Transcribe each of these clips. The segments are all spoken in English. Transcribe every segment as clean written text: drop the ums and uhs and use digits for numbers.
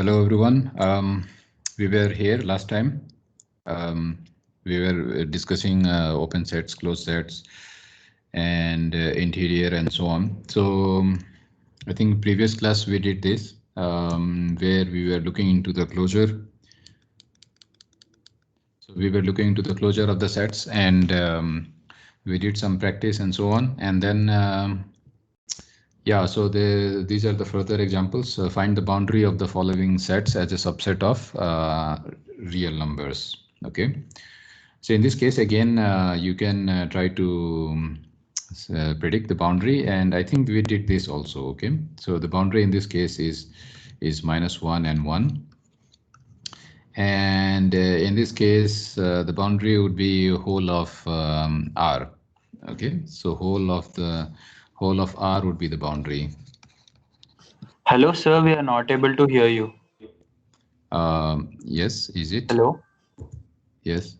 Hello everyone. We were here last time. We were discussing open sets, closed sets, and interior and so on. So I think previous class we did this where we were looking into the closure. So we were looking into the closure of the sets and we did some practice and so on. And then yeah, so these are the further examples. Find the boundary of the following sets as a subset of real numbers. Okay. So in this case, again, you can try to predict the boundary, and I think we did this also. Okay. So the boundary in this case is -1 and 1. And in this case, the boundary would be whole of R. Okay. So whole of R would be the boundary. Hello, sir. We are not able to hear you. Yes, is it? Hello. Yes.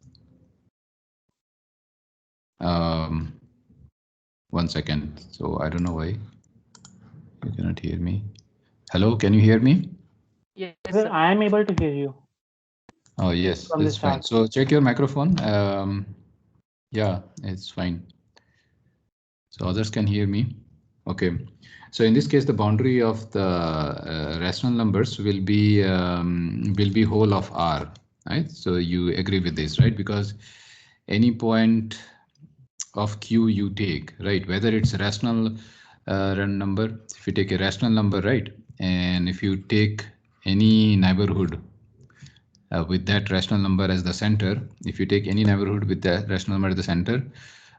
1 second. So I don't know why you cannot hear me. Hello, can you hear me? Yes, sir. I am able to hear you. Oh yes, that's fine. So check your microphone. Yeah, it's fine. So others can hear me. Okay. So in this case, the boundary of the rational numbers will be whole of R, right? So you agree with this, right? Because any point of Q you take, right? Whether it's a rational number, if you take a rational number, right? And if you take any neighborhood with that rational number as the center, if you take any neighborhood with the rational number at the center,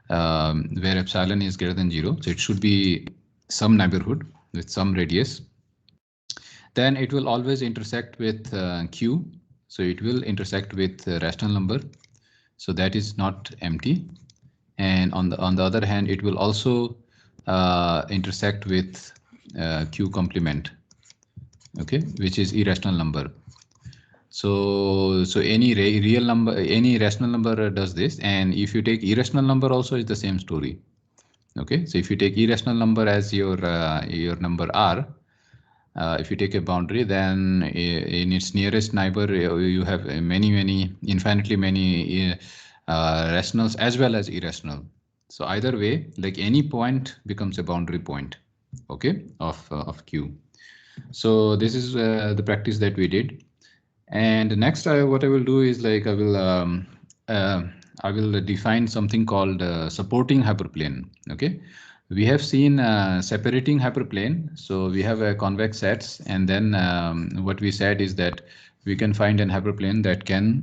where epsilon is greater than 0, so it should be some neighborhood with some radius, then it will always intersect with Q. So it will intersect with rational number. So that is not empty. And on the other hand, it will also intersect with Q complement, okay, which is irrational number. So any real number, any rational number does this, and if you take irrational number also is the same story. Okay, so if you take irrational number as your number R, if you take a boundary, then in its nearest neighbor you have infinitely many rationals as well as irrational. So either way, like any point becomes a boundary point, okay, of Q. So this is the practice that we did. And next, what I will do is like I will define something called supporting hyperplane. Okay, we have seen separating hyperplane. So we have a convex sets, and then what we said is that we can find an hyperplane that can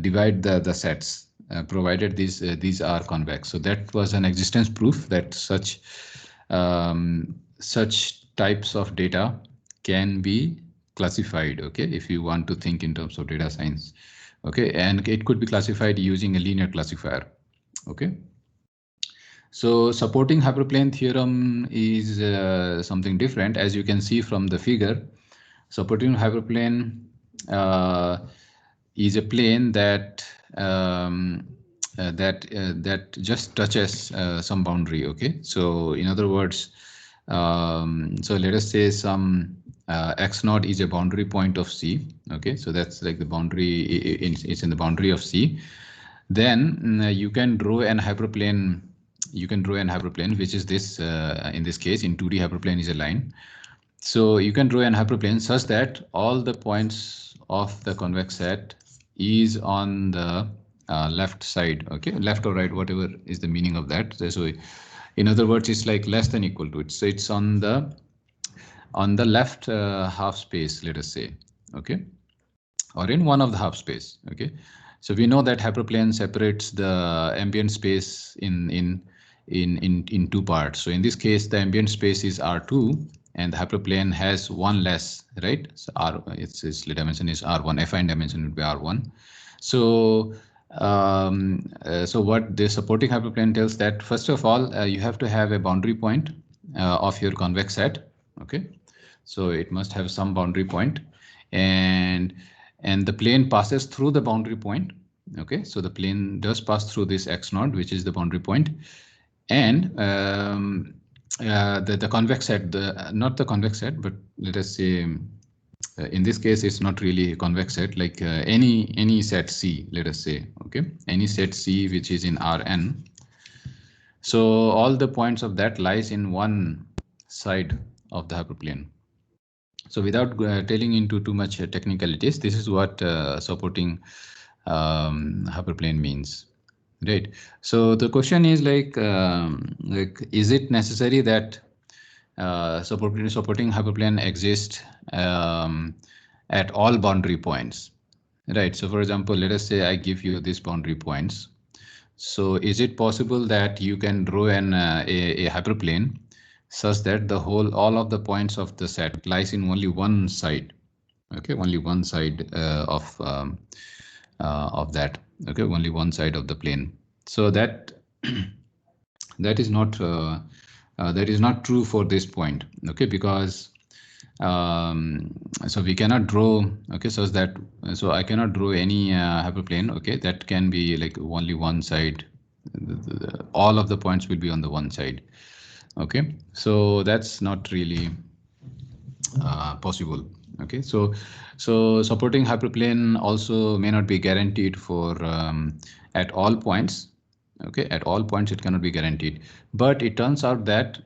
divide the sets, provided these are convex. So that was an existence proof that such types of data can be classified, okay, if you want to think in terms of data science, okay, and it could be classified using a linear classifier, okay. So supporting hyperplane theorem is something different. As you can see from the figure, supporting hyperplane is a plane that that just touches some boundary, okay. So in other words, so let us say some x0 is a boundary point of C. Okay, so that's like the boundary. It's in the boundary of C. Then you can draw an hyperplane. You can draw an hyperplane, which is this. In this case, in 2D, hyperplane is a line. So you can draw an hyperplane such that all the points of the convex set is on the left side. Okay, left or right, whatever is the meaning of that. So in other words, it's like less than equal to it. So it's on the left half space, let us say, okay, or in one of the half space, okay. So we know that hyperplane separates the ambient space in two parts. So in this case, the ambient space is R2 and the hyperplane has one less, right? So its dimension is R1, affine dimension would be R1. So so what the supporting hyperplane tells that, first of all, you have to have a boundary point of your convex set, okay. So it must have some boundary point, and the plane passes through the boundary point. Okay, so the plane does pass through this x0, which is the boundary point, and the convex set, not the convex set, but let us say in this case, it's not really a convex set, like any set C, let us say, okay, any set C which is in Rn. So all the points of that lies in one side of the hyperplane. So without telling into too much technicalities, this is what supporting hyperplane means, right? So the question is like is it necessary that supporting hyperplane exists at all boundary points, right? So for example, let us say I give you these boundary points. So is it possible that you can draw a hyperplane such that all of the points of the set lies in only one side? Okay, only one side of that. Okay, only one side of the plane. So that that is not true for this point. Okay, because so we cannot draw, okay, so I cannot draw any hyperplane, okay, that can be like only one side. All of the points will be on the one side. Okay, so that's not really possible. Okay, so supporting hyperplane also may not be guaranteed for at all points. Okay, at all points it cannot be guaranteed, but it turns out that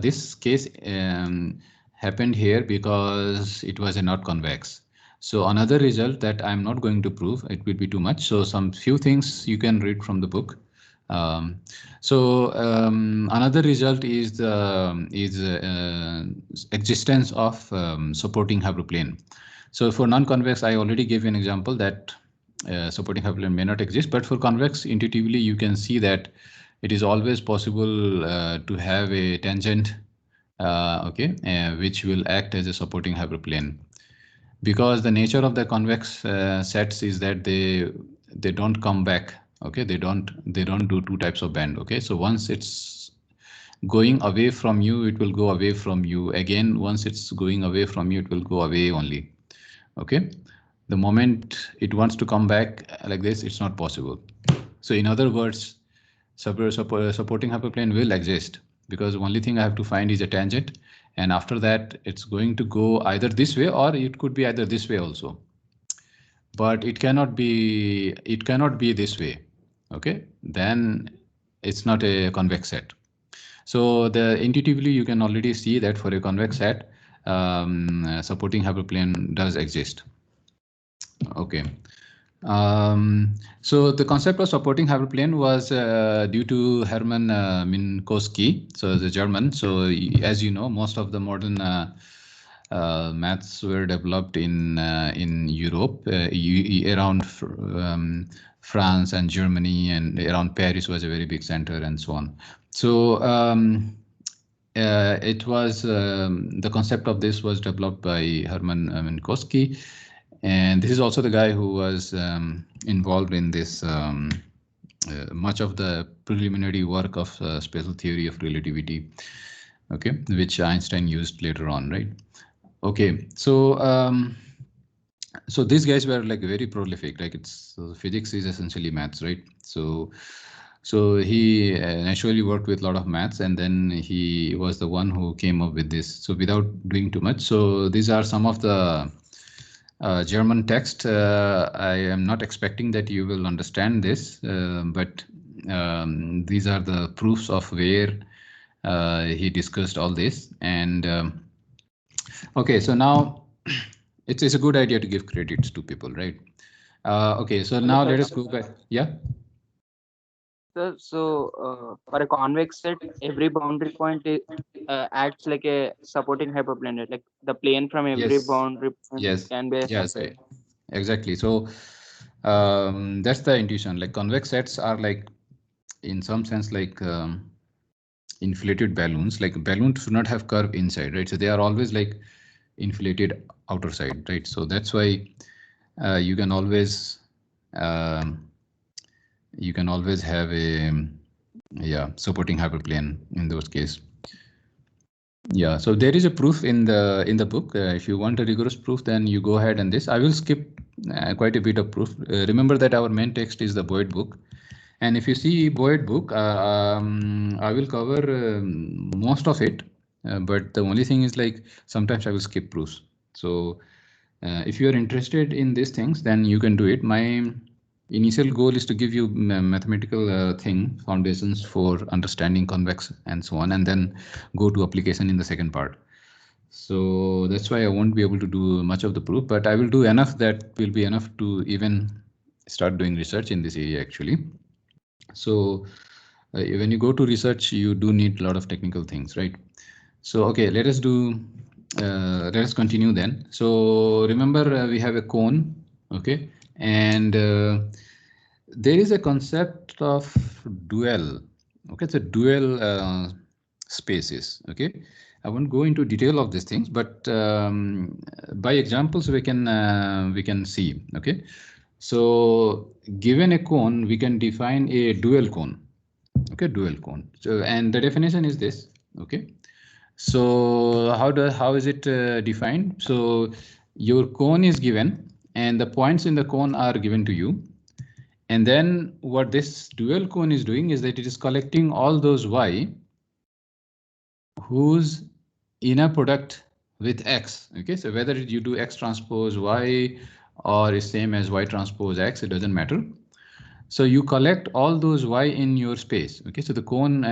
this case happened here because it was a not convex. So another result that I'm not going to prove, it will be too much. So some few things you can read from the book. Another result is the existence of supporting hyperplane. So for non-convex, I already gave you an example that supporting hyperplane may not exist, but for convex, intuitively you can see that it is always possible to have a tangent, which will act as a supporting hyperplane, because the nature of the convex sets is that they don't come back. Okay, they don't do two types of bend. Okay, so once it's going away from you, it will go away from you again. Once it's going away from you, it will go away only. Okay, the moment it wants to come back like this, it's not possible. So in other words, supporting hyperplane will exist, because the only thing I have to find is a tangent, and after that it's going to go either this way or it could be either this way also, but it cannot be this way. Okay, then it's not a convex set. So intuitively you can already see that for a convex set, supporting hyperplane does exist. Okay. So the concept of supporting hyperplane was due to Hermann Minkowski, so the German. So as you know, most of the modern maths were developed in Europe, around France and Germany, and around Paris was a very big center, and so on. So it was the concept of this was developed by Hermann Minkowski. And this is also the guy who was involved in this much of the preliminary work of special theory of relativity, okay, which Einstein used later on, right? Okay, so so these guys were like very prolific, like physics is essentially maths, right? So he naturally worked with a lot of maths, and then he was the one who came up with this. So without doing too much, so these are some of the German text. I am not expecting that you will understand this, but these are the proofs of where he discussed all this. And okay, so now it's a good idea to give credits to people, right? Okay, so now let us go back. Yeah. So for a convex set, every boundary point acts like a supporting hyperplane, right? Like the plane from every boundary point can be a support. Exactly. So that's the intuition. Like convex sets are like, in some sense, like inflated balloons. Like balloons do not have curve inside, right? So they are always like inflated outer side, right? So that's why you can always have a supporting hyperplane in those cases. Yeah, so there is a proof in the book. If you want a rigorous proof, then you go ahead and this. I will skip quite a bit of proof. Remember that our main text is the Boyd book, and if you see Boyd book, I will cover most of it. But the only thing is, like, sometimes I will skip proofs. So if you are interested in these things, then you can do it. My initial goal is to give you mathematical foundations for understanding convex and so on, and then go to application in the second part. So that's why I won't be able to do much of the proof, but I will do enough that will be enough to even start doing research in this area actually. So when you go to research, you do need a lot of technical things, right? So okay, let us continue then. So remember we have a cone, okay, and there is a concept of dual. Okay, it's a dual spaces. Okay, I won't go into detail of these things, but by examples we can see. Okay, so given a cone, we can define a dual cone. Okay, dual cone. So and the definition is this. Okay, so how is it defined? So your cone is given, and the points in the cone are given to you. And then what this dual cone is doing is that it is collecting all those y whose inner product with x. Okay, so whether you do x transpose y or is same as y transpose x, it doesn't matter. So you collect all those y in your space. Okay, so the cone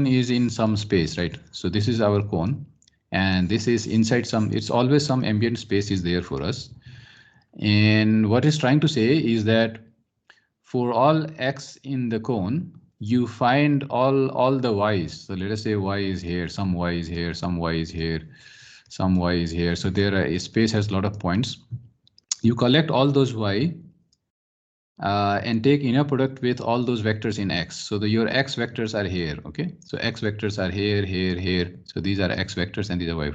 is in some space, right? So this is our cone, and this is inside some. It's always some ambient space is there for us. And what it's trying to say is that for all x in the cone, you find all the y's. So let us say y is here, some y is here, some y is here, some y is here. So there space has a lot of points. You collect all those y and take inner product with all those vectors in x. So your x vectors are here. Okay, so x vectors are here, here, here. So these are x vectors and these are y.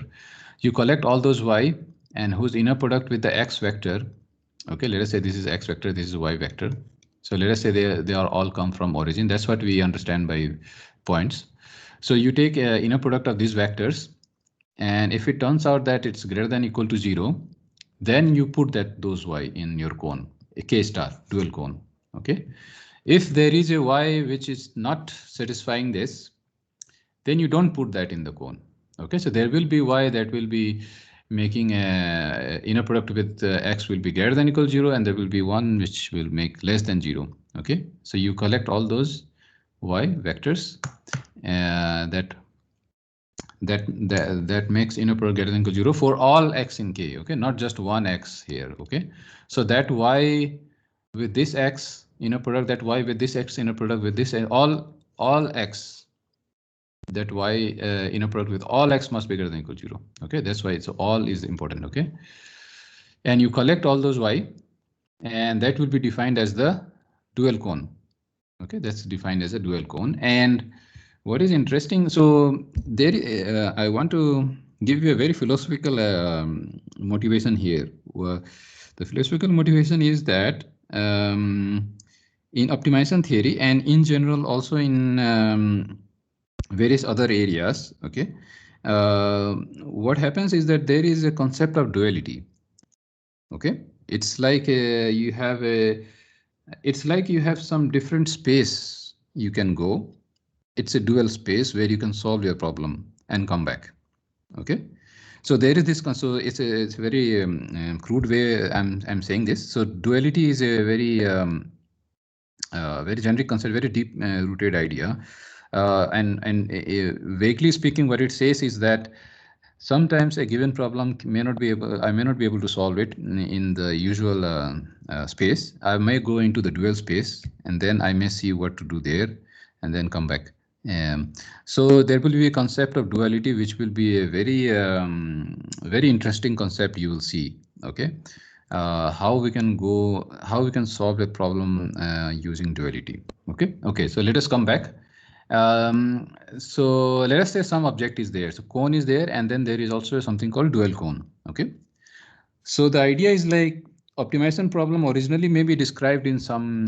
You collect all those y and whose inner product with the x vector. Okay, let us say this is x vector, this is y vector. So let us say they are all come from origin. That's what we understand by points. So you take inner product of these vectors, and if it turns out that it's greater than or equal to 0, then you put those y in your cone, a k star dual cone. Okay, if there is a y which is not satisfying this, then you don't put that in the cone. Okay, so there will be y that will be making a inner product with x will be greater than or equal to 0, and there will be one which will make less than 0. Okay, so you collect all those y vectors that makes inner product greater than or equal to 0 for all x in k. Okay, not just one x here. Okay, so that y with this x inner product, that y with this x inner product with this, all x, that y inner product with all x must be greater than or equal to 0. Okay, that's why it's all is important. Okay, and you collect all those y, and that will be defined as the dual cone. Okay, that's defined as a dual cone. And what is interesting, so there I want to give you a very philosophical motivation here. The philosophical motivation is that in optimization theory and in general also in various other areas, okay, what happens is that there is a concept of duality. Okay, it's like you have some different space you can go. It's a dual space where you can solve your problem and come back. Okay, so there is this. So it's a very crude way I'm saying this. So duality is a very very generic concept, very deep rooted idea. And vaguely speaking, what it says is that sometimes a given problem I may not be able to solve it in the usual space. I may go into the dual space, and then I may see what to do there, and then come back. So there will be a concept of duality, which will be a very interesting concept. You will see. Okay, how we can solve a problem using duality. Okay. So let us come back. So let us say some object is there. So cone is there, and then there is also something called dual cone. Okay, so the idea is like optimization problem originally may be described in some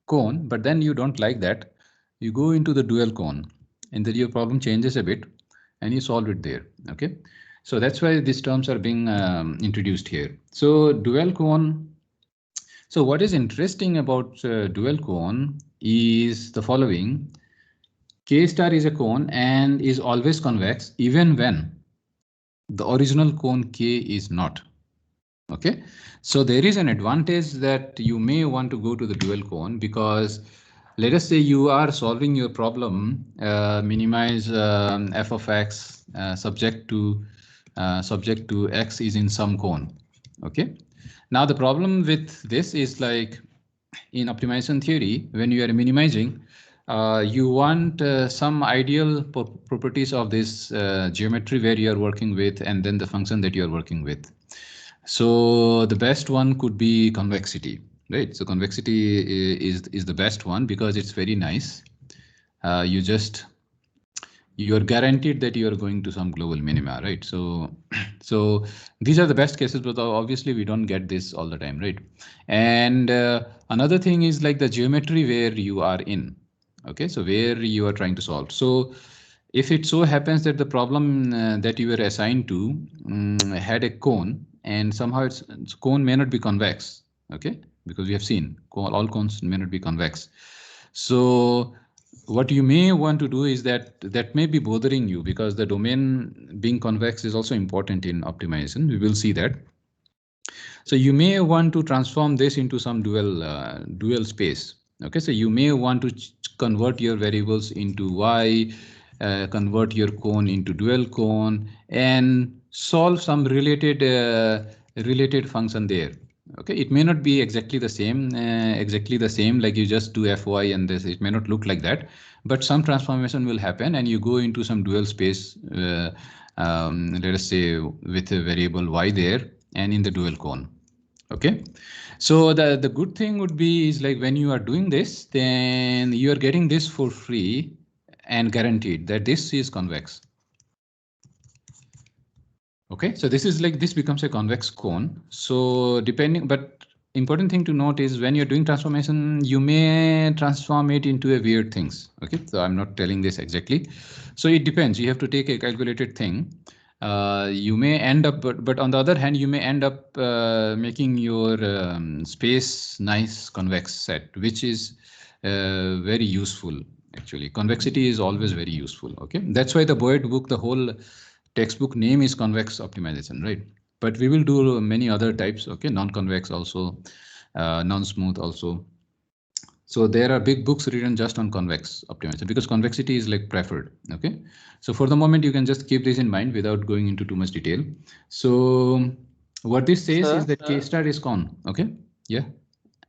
cone, but then you don't like that. You go into the dual cone, and then your problem changes a bit, and you solve it there. Okay, so that's why these terms are being introduced here. So dual cone. So what is interesting about dual cone is the following. K star is a cone and is always convex even when the original cone K is not. Okay, so there is an advantage that you may want to go to the dual cone, because let us say you are solving your problem, minimize f of x subject to x is in some cone. Okay, now the problem with this is like in optimization theory, when you are minimizing, you want some ideal properties of this geometry where you are working with, and then the function that you are working with. So the best one could be convexity, right? So convexity is the best one because it's very nice. You are guaranteed that you are going to some global minima, right? So these are the best cases, but obviously we don't get this all the time, right? And another thing is like the geometry where you are in. Okay, so where you are trying to solve. So if it so happens that the problem that you were assigned to had a cone, and somehow its cone may not be convex, okay, because we have seen all cones may not be convex. So what you may want to do is that may be bothering you, because the domain being convex is also important in optimization. We will see that. So you may want to transform this into some dual space. Okay, so you may want to convert your variables into y, convert your cone into dual cone, and solve some related function there. Okay, it may not be exactly the same, like you just do fy and this. It may not look like that, but some transformation will happen, and you go into some dual space. Let us say with a variable y there, and in the dual cone. Okay, so the good thing would be is like when you are doing this, then you are getting this for free and guaranteed that this is convex. Okay, so this is like this becomes a convex cone. So depending, but important thing to note is when you're doing transformation, you may transform it into a weird things. Okay, so I'm not telling this exactly. So it depends. You have to take a calculated thing. You may end up, but on the other hand, you may end up making your space nice convex set, which is very useful. Actually, convexity is always very useful. Okay, that's why the Boyd book, the whole textbook name is convex optimization, right? But we will do many other types. Okay, non-convex also, non-smooth also. So there are big books written just on convex optimization because convexity is like preferred. Okay, so for the moment you can just keep this in mind without going into too much detail. So what this says is that K star is con. Okay, yeah,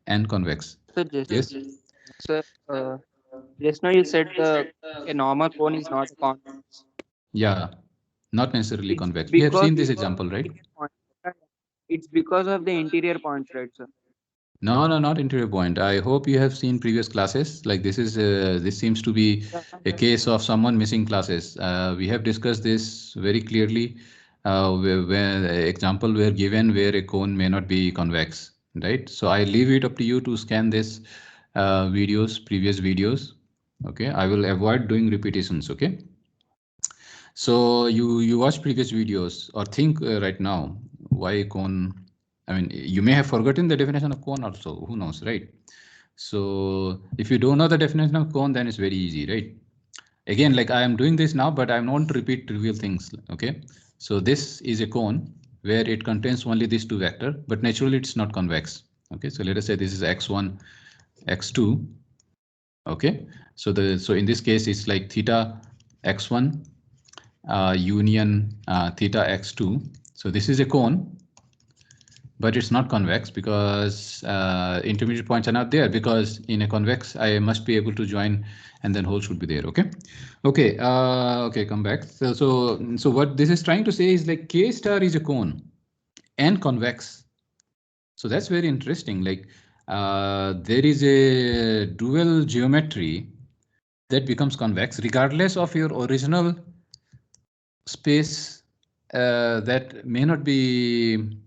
and convex. So Yes. So just now you said a normal cone is not convex. Yeah, not necessarily It's convex. We have because seen this example, right? it's because of the interior points, right, sir? No, not interior point. I hope you have seen previous classes. Like this seems to be a case of someone missing classes. We have discussed this very clearly. Where example were given where a cone may not be convex, right? So I leave it up to you to scan this previous videos. Okay, I will avoid doing repetitions. Okay. So you watch previous videos or think right now why cone. I mean, you may have forgotten the definition of cone also. Who knows, right? So if you don't know the definition of cone, then it's very easy, right? Again, like I am doing this now, but I won't repeat trivial things. Okay. So this is a cone where it contains only these two vectors, but naturally it's not convex. Okay. So let us say this is x1, x2. Okay. So in this case, it's like theta x1 union theta x2. So this is a cone, but it's not convex because intermediate points are not there, because in a convex I must be able to join and then hole should be there. Okay. Okay, come back. So what this is trying to say is like K star is a cone and convex. So that's very interesting. Like there is a dual geometry that becomes convex regardless of your original space that may not be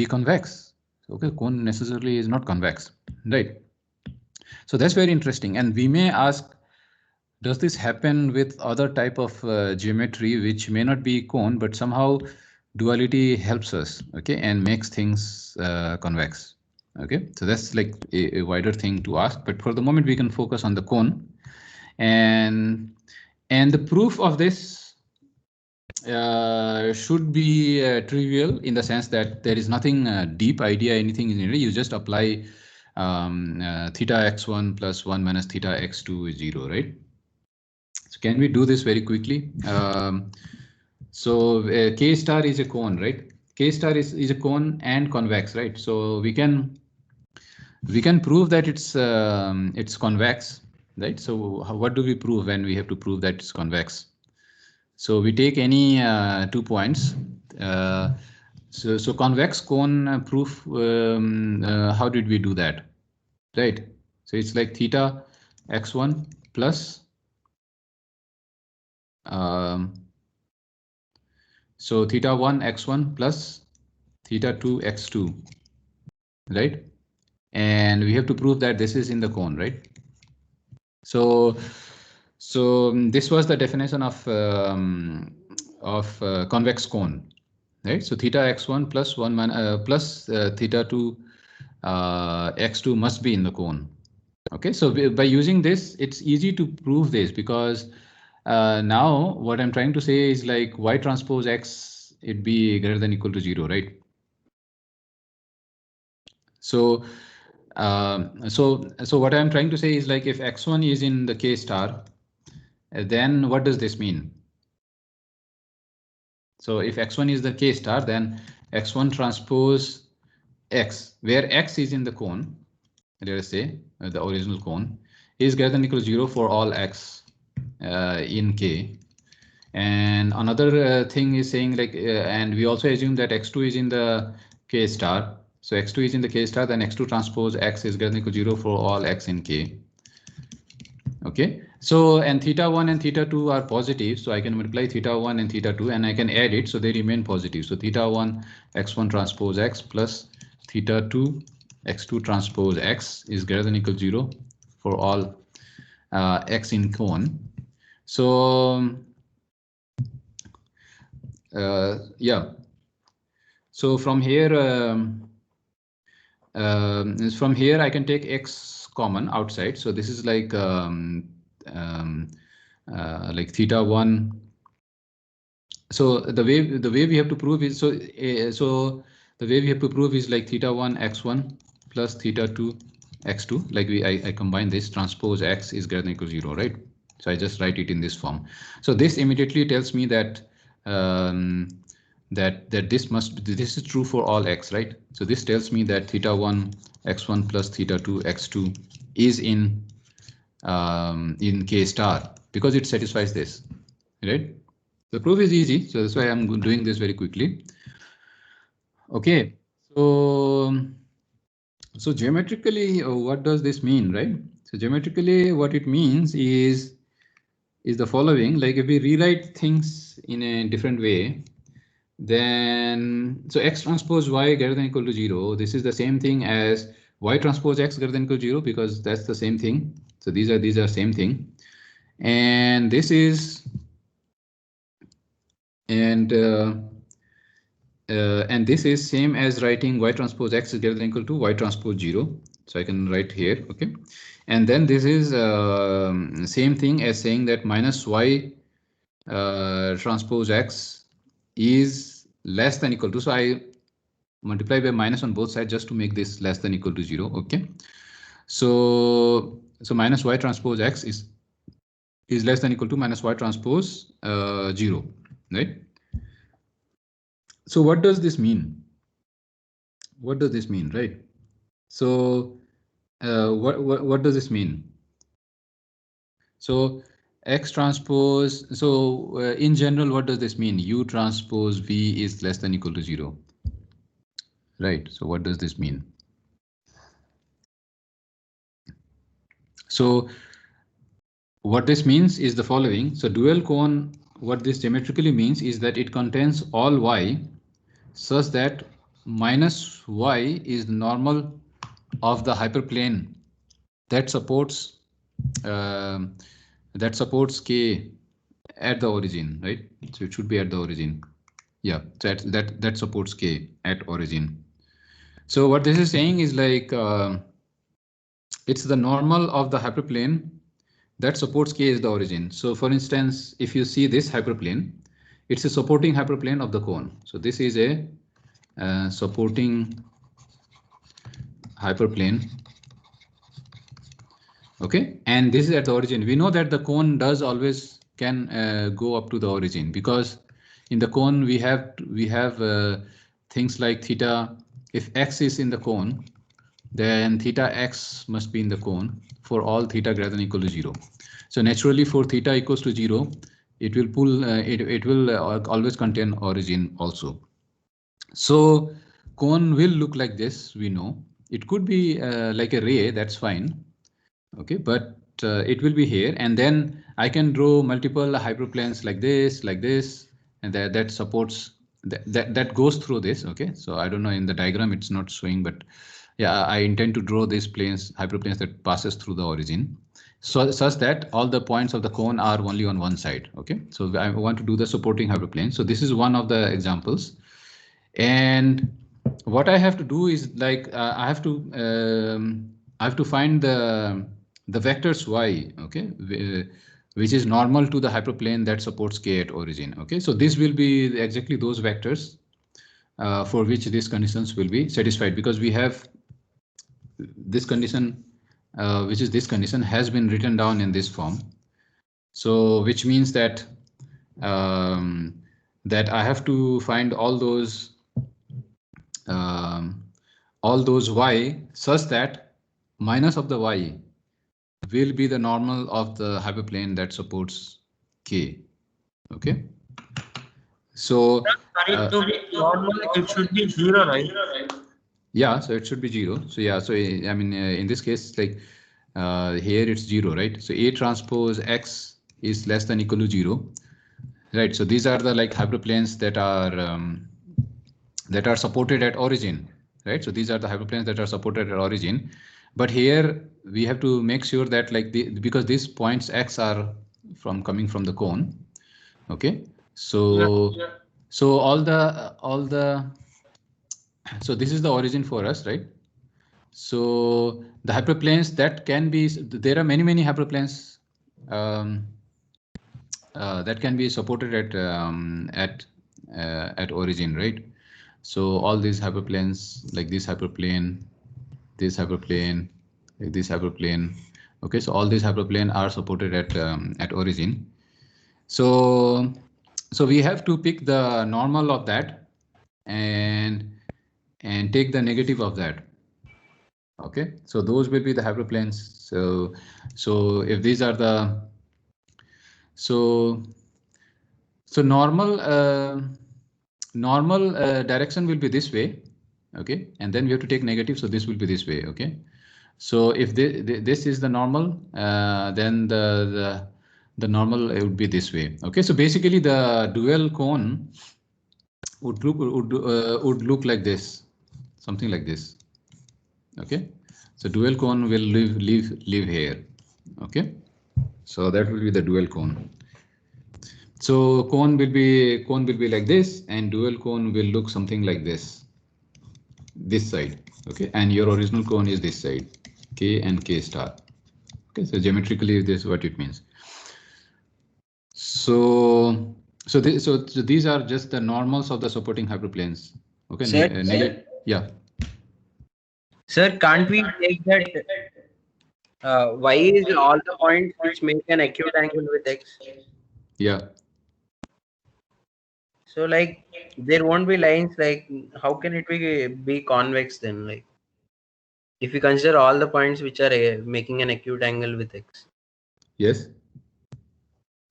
convex. Okay, cone necessarily is not convex, right? So that's very interesting, and we may ask, does this happen with other type of geometry which may not be cone, but somehow duality helps us, okay, and makes things convex. Okay, so that's like a wider thing to ask, but for the moment we can focus on the cone, and the proof of this should be trivial in the sense that there is nothing deep idea, anything in it. You just apply theta x1 plus 1 minus theta x2 is 0, right? So can we do this very quickly? So K star is a cone, right? K star is a cone and convex, right? So we can prove that it's convex, right? So what do we prove when we have to prove that it's convex? So we take any 2 points. So convex cone proof. How did we do that? Right. So it's like theta x1 plus. So theta 1 x1 plus theta 2 x2. Right. And we have to prove that this is in the cone, right? So this was the definition of convex cone, right? So theta x1 plus 1 plus theta 2 x2 must be in the cone. Okay, so by using this, it's easy to prove this because now what I'm trying to say is like y transpose x, it be greater than equal to 0, right? So so what I'm trying to say is like if x1 is in the K star, then what does this mean? So if x1 is the K star, then x1 transpose x, where x is in the cone, let us say the original cone, is greater than equal to 0 for all x in K. And another thing is saying like, and we also assume that x2 is in the K star. So x2 is in the K star, then x2 transpose x is greater than equal to 0 for all x in K. Okay, so and theta 1 and theta 2 are positive, so I can multiply theta 1 and theta 2 and I can add it, so they remain positive. So theta 1 x1 transpose x plus theta 2 x2 transpose x is greater than equal to 0 for all x in cone. So yeah, so from here I can take x common outside. So this is like theta 1. So the way we have to prove is so the way we have to prove is like theta 1 x1 plus theta 2 x2. Like I combine this, transpose x is greater than equal to 0, right? So I just write it in this form. So this immediately tells me that that this is true for all x, right? So this tells me that theta 1 x1 plus theta 2 x2 is in K star because it satisfies this, right? The proof is easy, so that's why I'm doing this very quickly. Okay, so geometrically, what does this mean, right? So geometrically, what it means is the following. Like if we rewrite things in a different way, then so x transpose y greater than equal to 0. This is the same thing as y transpose x greater than equal to 0 because that's the same thing. So these are same thing, and this is and this is same as writing y transpose x is greater than equal to y transpose 0. So I can write here, okay. And then this is same thing as saying that minus y transpose x is less than equal to. So I multiply by minus on both sides just to make this less than equal to 0, okay. So minus y transpose x is less than equal to minus y transpose 0, right? So what does this mean? What does this mean, right? So what does this mean? So x transpose, so in general, what does this mean? U transpose V is less than equal to 0, right? So what does this mean? So what this means is the following. So dual cone, what this geometrically means is that it contains all y such that minus y is normal of the hyperplane that supports K at the origin, right? So it should be at the origin. Yeah, that supports K at origin. So what this is saying is like it's the normal of the hyperplane that supports K as the origin. So for instance, if you see this hyperplane, it's a supporting hyperplane of the cone. So this is a supporting hyperplane. Okay, and this is at the origin. We know that the cone does always can go up to the origin, because in the cone we have things like theta. If x is in the cone, then theta x must be in the cone for all theta greater than or equal to 0. So naturally, for theta equals to 0, it will pull. It will always contain origin also. So cone will look like this. We know it could be like a ray. That's fine. Okay, but it will be here, and then I can draw multiple hyperplanes like this, and that supports that goes through this. Okay, so I don't know, in the diagram it's not showing, but yeah, I intend to draw these planes, hyperplanes that passes through the origin, so such that all the points of the cone are only on one side. Okay, so I want to do the supporting hyperplane. So this is one of the examples, and what I have to do is like I have to find the vectors y, okay, which is normal to the hyperplane that supports k at origin. Okay, so this will be exactly those vectors for which these conditions will be satisfied, because we have this condition, which is this condition, has been written down in this form. So which means that that I have to find all those y such that minus of the y will be the normal of the hyperplane that supports k. Okay, so normal, it should be 0, right? Yeah, so it should be 0. So yeah, so I mean in this case, like here it's 0, right? So A transpose x is less than or equal to 0, right? So these are the like hyperplanes that are supported at origin, right? So these are the hyperplanes that are supported at origin. But here we have to make sure that like because these points x are coming from the cone. Okay, so so all the so this is the origin for us, right? So the hyperplanes that can be, there are many hyperplanes that can be supported at origin, right? So all these hyperplanes, like this hyperplane, this hyperplane, like this hyperplane. Okay, so all these hyperplane are supported at origin. So we have to pick the normal of that and take the negative of that. Okay, so those will be the hyperplanes. So if these are the so normal direction will be this way. Okay, and then we have to take negative, so this will be this way. Okay, so if this is the normal, then the normal would be this way. Okay, so basically the dual cone would look like this, something like this. Okay, so dual cone will live here. Okay, so that will be the dual cone. So cone will be like this, and dual cone will look something like this side. Okay, and your original cone is this side, k and k star. Okay, so geometrically this is what it means. So these are just the normals of the supporting hyperplanes. Okay, Sir, yeah. Sir, can't we take that y is all the points which make an acute angle with x? Yeah. So like there won't be lines, like how can it be convex then? Like if you consider all the points which are making an acute angle with x. Yes.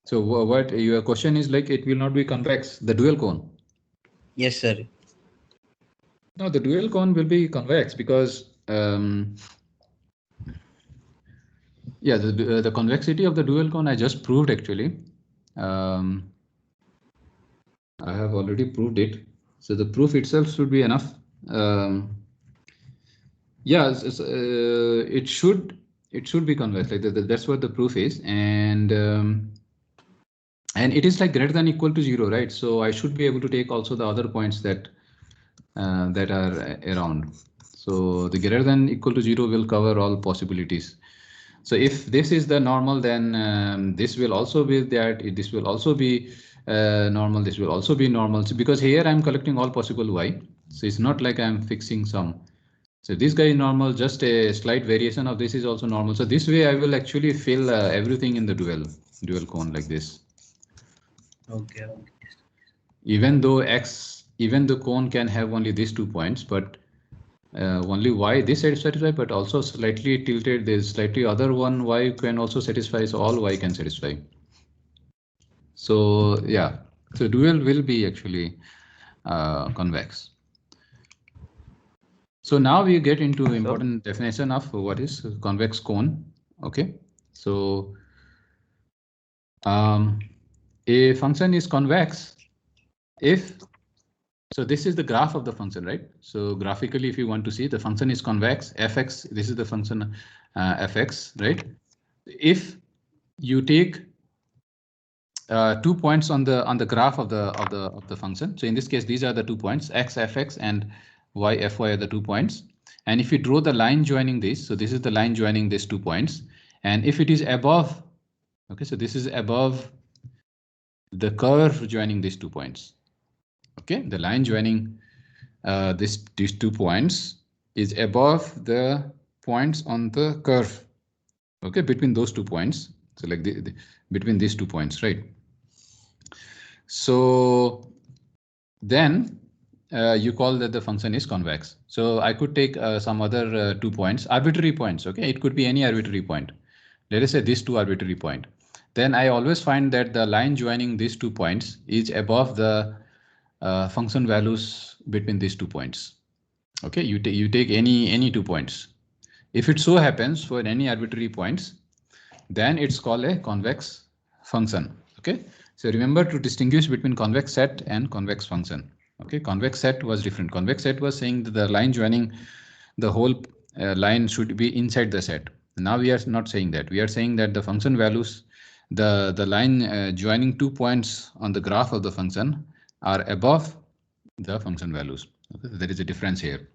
So what your question is, like it will not be convex, the dual cone? Yes, sir. No, the dual cone will be convex because yeah, the convexity of the dual cone I just proved actually. I have already proved it. So the proof itself should be enough. Yeah, it should be convex. Like that's what the proof is, and it is like greater than or equal to 0, right? So I should be able to take also the other points that that are around. So the greater than or equal to 0 will cover all possibilities. So if this is the normal, then this will also be that. This will also be normal, this will also be normal. So because here I'm collecting all possible y, so it's not like I'm fixing some. So this guy is normal, just a slight variation of this is also normal. So this way I will actually fill everything in the dual cone like this. Okay. Even though the cone can have only these 2 points, but only y this side satisfy, but also slightly tilted, there's slightly other one y can also satisfy, so all y can satisfy. So yeah, so dual will be actually convex. So now we get into important definition of what is convex cone. Okay, so a function is convex if, so this is the graph of the function, right? So graphically, if you want to see, the function is convex, fx, this is the function fx, right? If you take 2 points on the graph of the function, so in this case, these are the 2 points, x fx and y fy are the 2 points. And if you draw the line joining this, so this is the line joining these 2 points, and if it is above, okay, so this is above the curve joining these 2 points. Okay, the line joining these 2 points is above the points on the curve. Okay, between those 2 points, so like between these 2 points, right? So then you call that the function is convex. So I could take some other 2 points, arbitrary points. Okay, it could be any arbitrary point. Let us say these 2 arbitrary point. Then I always find that the line joining these 2 points is above the function values between these 2 points. Okay, you take any 2 points. If it so happens for any arbitrary points, then it's called a convex function. Okay, so remember to distinguish between convex set and convex function. Okay, convex set was different. Convex set was saying that the line joining the whole line should be inside the set. Now we are not saying that. We are saying that the function values, the line joining 2 points on the graph of the function are above the function values. Okay, so there is a difference here.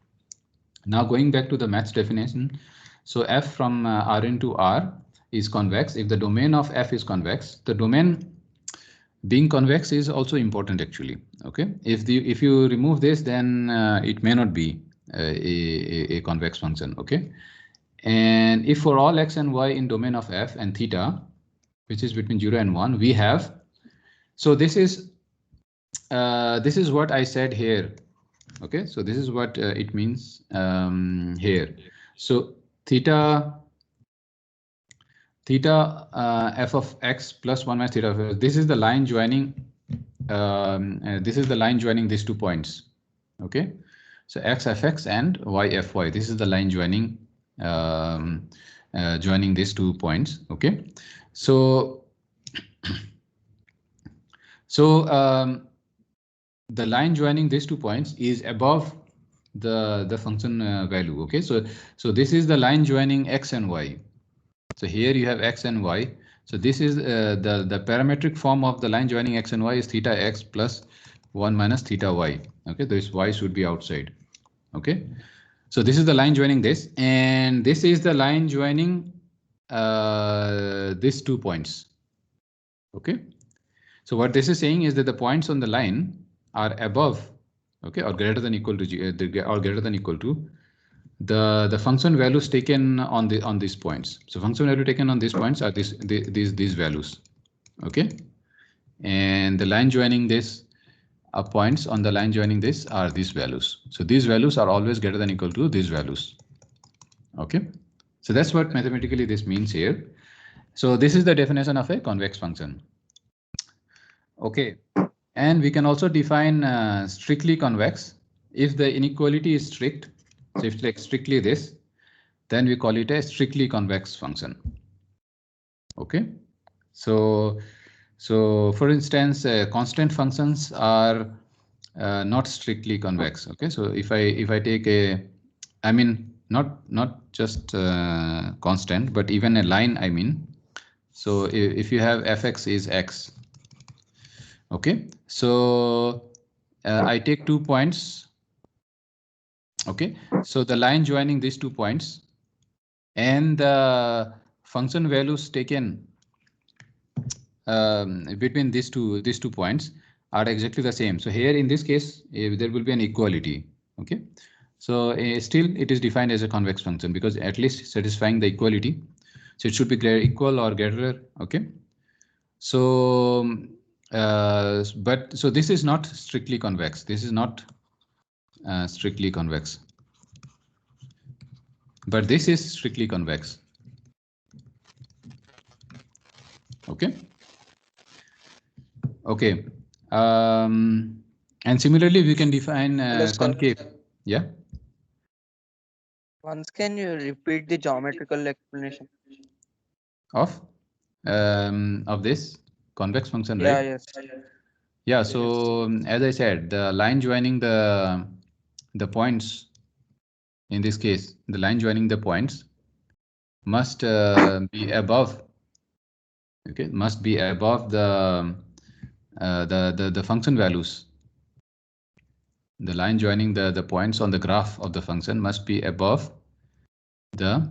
Now going back to the maths definition, so f from Rn to R is convex if the domain of f is convex. The domain being convex is also important actually. Okay, if you remove this, then it may not be a convex function. Okay, and if for all x and y in domain of f and theta, which is between 0 and 1, we have, so this is what I said here. Okay, so this is what it means here. So theta f of x plus 1 minus theta of x, this is the line joining these 2 points. Okay, so x fx and y fy, this is the line joining joining these 2 points. Okay, so the line joining these 2 points is above the function value. Okay, so this is the line joining x and y. So here you have x and y. So this is the parametric form of the line joining x and y is theta x plus 1 minus theta y. Okay, this y should be outside. Okay, so this is the line joining this, and this is the line joining these 2 points. Okay, so what this is saying is that the points on the line are above, okay, or greater than equal to or greater than equal to the function values taken on these points. So function value taken on these points are these values. Okay, and the line joining this points on the line joining this are these values. So these values are always greater than equal to these values. Okay, so that's what mathematically this means here. So this is the definition of a convex function. Okay, and we can also define strictly convex if the inequality is strict. So if it's like strictly this, then we call it a strictly convex function. Okay, so for instance, constant functions are not strictly convex. Okay, so if I take a, I mean not just constant, but even a line, I mean, so if you have fx is x. Okay, so I take 2 points. Okay, so the line joining these 2 points and the function values taken between these two points are exactly the same. So here in this case, there will be an equality. Okay, so still it is defined as a convex function because at least satisfying the equality. So it should be equal or greater. Okay, so but so this is not strictly convex. This is not strictly convex, but this is strictly convex. Okay. Okay. And similarly, we can define concave. Yeah. Once can you repeat the geometrical explanation Of this convex function, yeah, right? yes. Yeah. So as I said, the line joining the points in this case, the line joining the points must be above. Okay, must be above the function values. The line joining the points on the graph of the function must be above the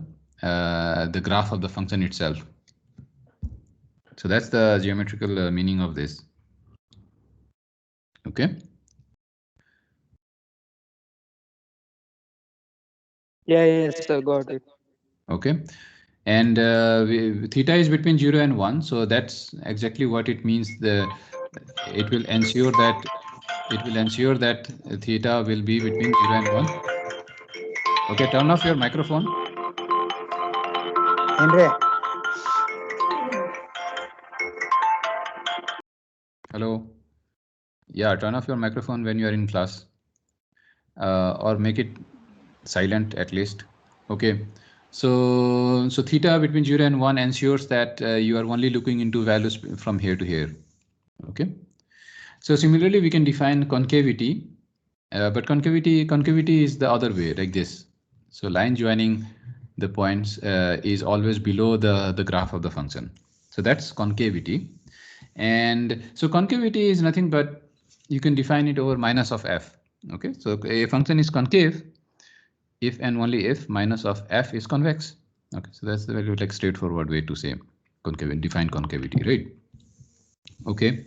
graph of the function itself. So that's the geometrical meaning of this. Okay. Yeah, yes, sir, got it. Okay. And theta is between 0 and 1. So that's exactly what it means. It will ensure that theta will be between 0 and 1. Okay, turn off your microphone. Hello. Yeah, turn off your microphone when you are in class, or make it silent at least. Okay. So theta between 0 and 1 ensures that you are only looking into values from here to here. Okay. So similarly, we can define concavity, but concavity is the other way, like this. So line joining the points is always below the graph of the function. So that's concavity. And so concavity is nothing but you can define it over minus of f. Okay, so a function is concave if and only if minus of f is convex. Okay, so that's the very like straightforward way to say concavity, define concavity, right? Okay.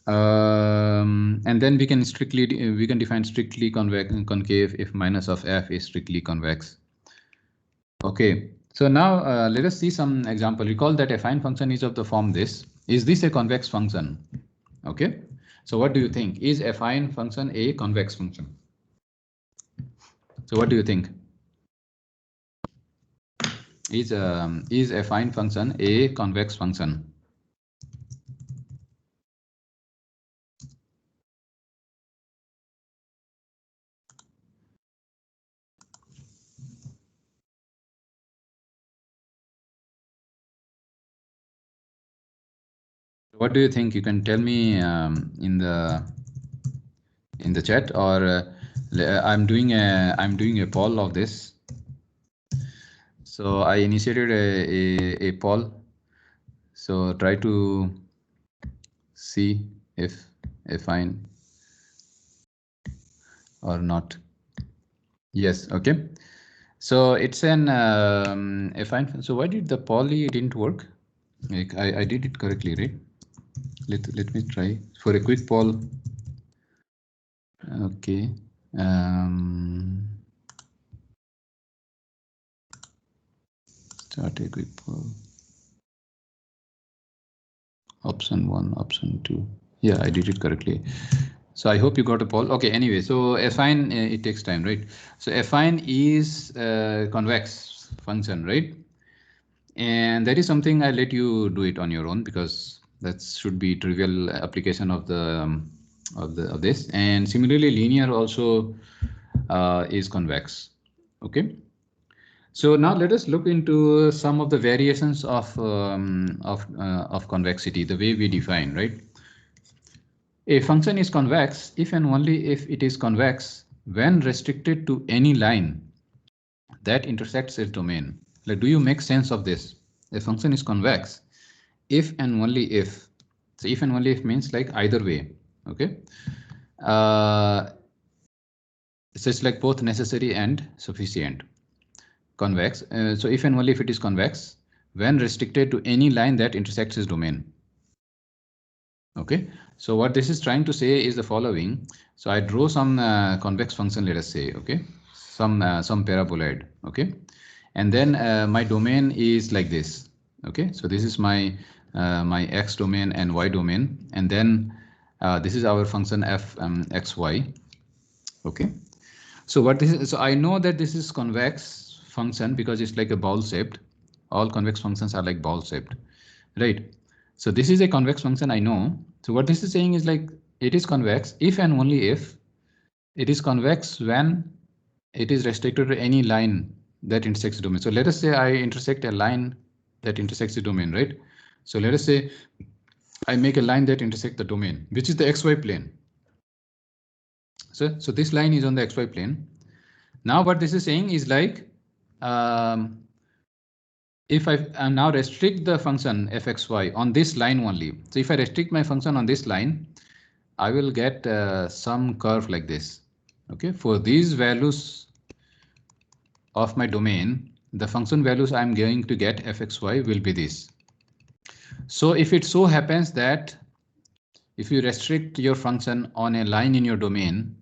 And then we can define strictly concave if minus of f is strictly convex. Okay, so now let us see some example. Recall that affine function is of the form this. Is this a convex function? Okay, so what do you think? Is affine function a convex function? So what do you think? Is affine function a convex function? What do you think? You can tell me in the chat, or I'm doing a poll of this. So I initiated a poll. So try to see if affine or not. Yes. Okay. So it's an affine. So why did the poly didn't work? Like I did it correctly, right? Let me try for a quick poll. Okay. Start a quick poll. Option 1, option 2. Yeah, I did it correctly. So I hope you got a poll. Okay, anyway, so affine, it takes time, right? So affine is convex function, right? And that is something I let you do it on your own because that should be trivial application of this. And similarly, linear also is convex. Okay. So now let us look into some of the variations of convexity, the way we define, right? A function is convex if and only if it is convex when restricted to any line that intersects its domain. Like, do you make sense of this? A function is convex if and only if. So if and only if means like either way. Okay. So it's like both necessary and sufficient. Convex. So if and only if it is convex when restricted to any line that intersects its domain. Okay, so what this is trying to say is the following. So I draw some convex function, let us say, okay, some paraboloid, okay, and then my domain is like this. Okay, so this is my my x domain and y domain, and then this is our function f xy. Okay, so what this is, so I know that this is convex function because it's like a bowl shaped. All convex functions are like bowl shaped, right? So this is a convex function, I know. So what this is saying is like it is convex if and only if it is convex when it is restricted to any line that intersects the domain. So let us say I intersect a line that intersects the domain, right? So let us say I make a line that intersects the domain, which is the xy plane. So this line is on the xy plane. Now what this is saying is like if I now restrict the function fxy on this line only. So if I restrict my function on this line, I will get some curve like this. Okay, for these values of my domain, the function values I'm going to get fxy will be this. So if it so happens that if you restrict your function on a line in your domain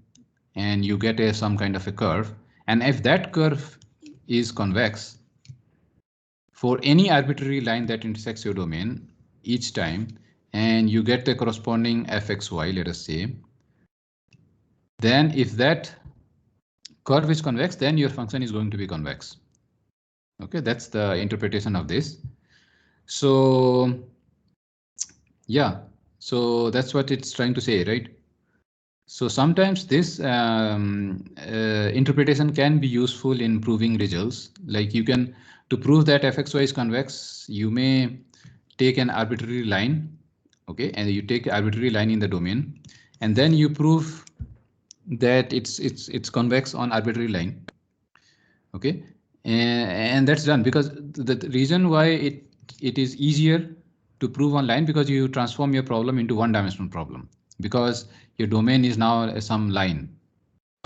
and you get some kind of a curve, and if that curve is convex for any arbitrary line that intersects your domain each time, and you get the corresponding fxy, let us say, then if that curve is convex, then your function is going to be convex. Okay, that's the interpretation of this. So yeah, so that's what it's trying to say, right? So sometimes this interpretation can be useful in proving results. Like you can, to prove that fxy is convex, you may take an arbitrary line, okay, and you take arbitrary line in the domain, and then you prove that it's convex on arbitrary line. Okay, and that's done because the reason why it is easier to prove on line because you transform your problem into one-dimensional problem because your domain is now some line,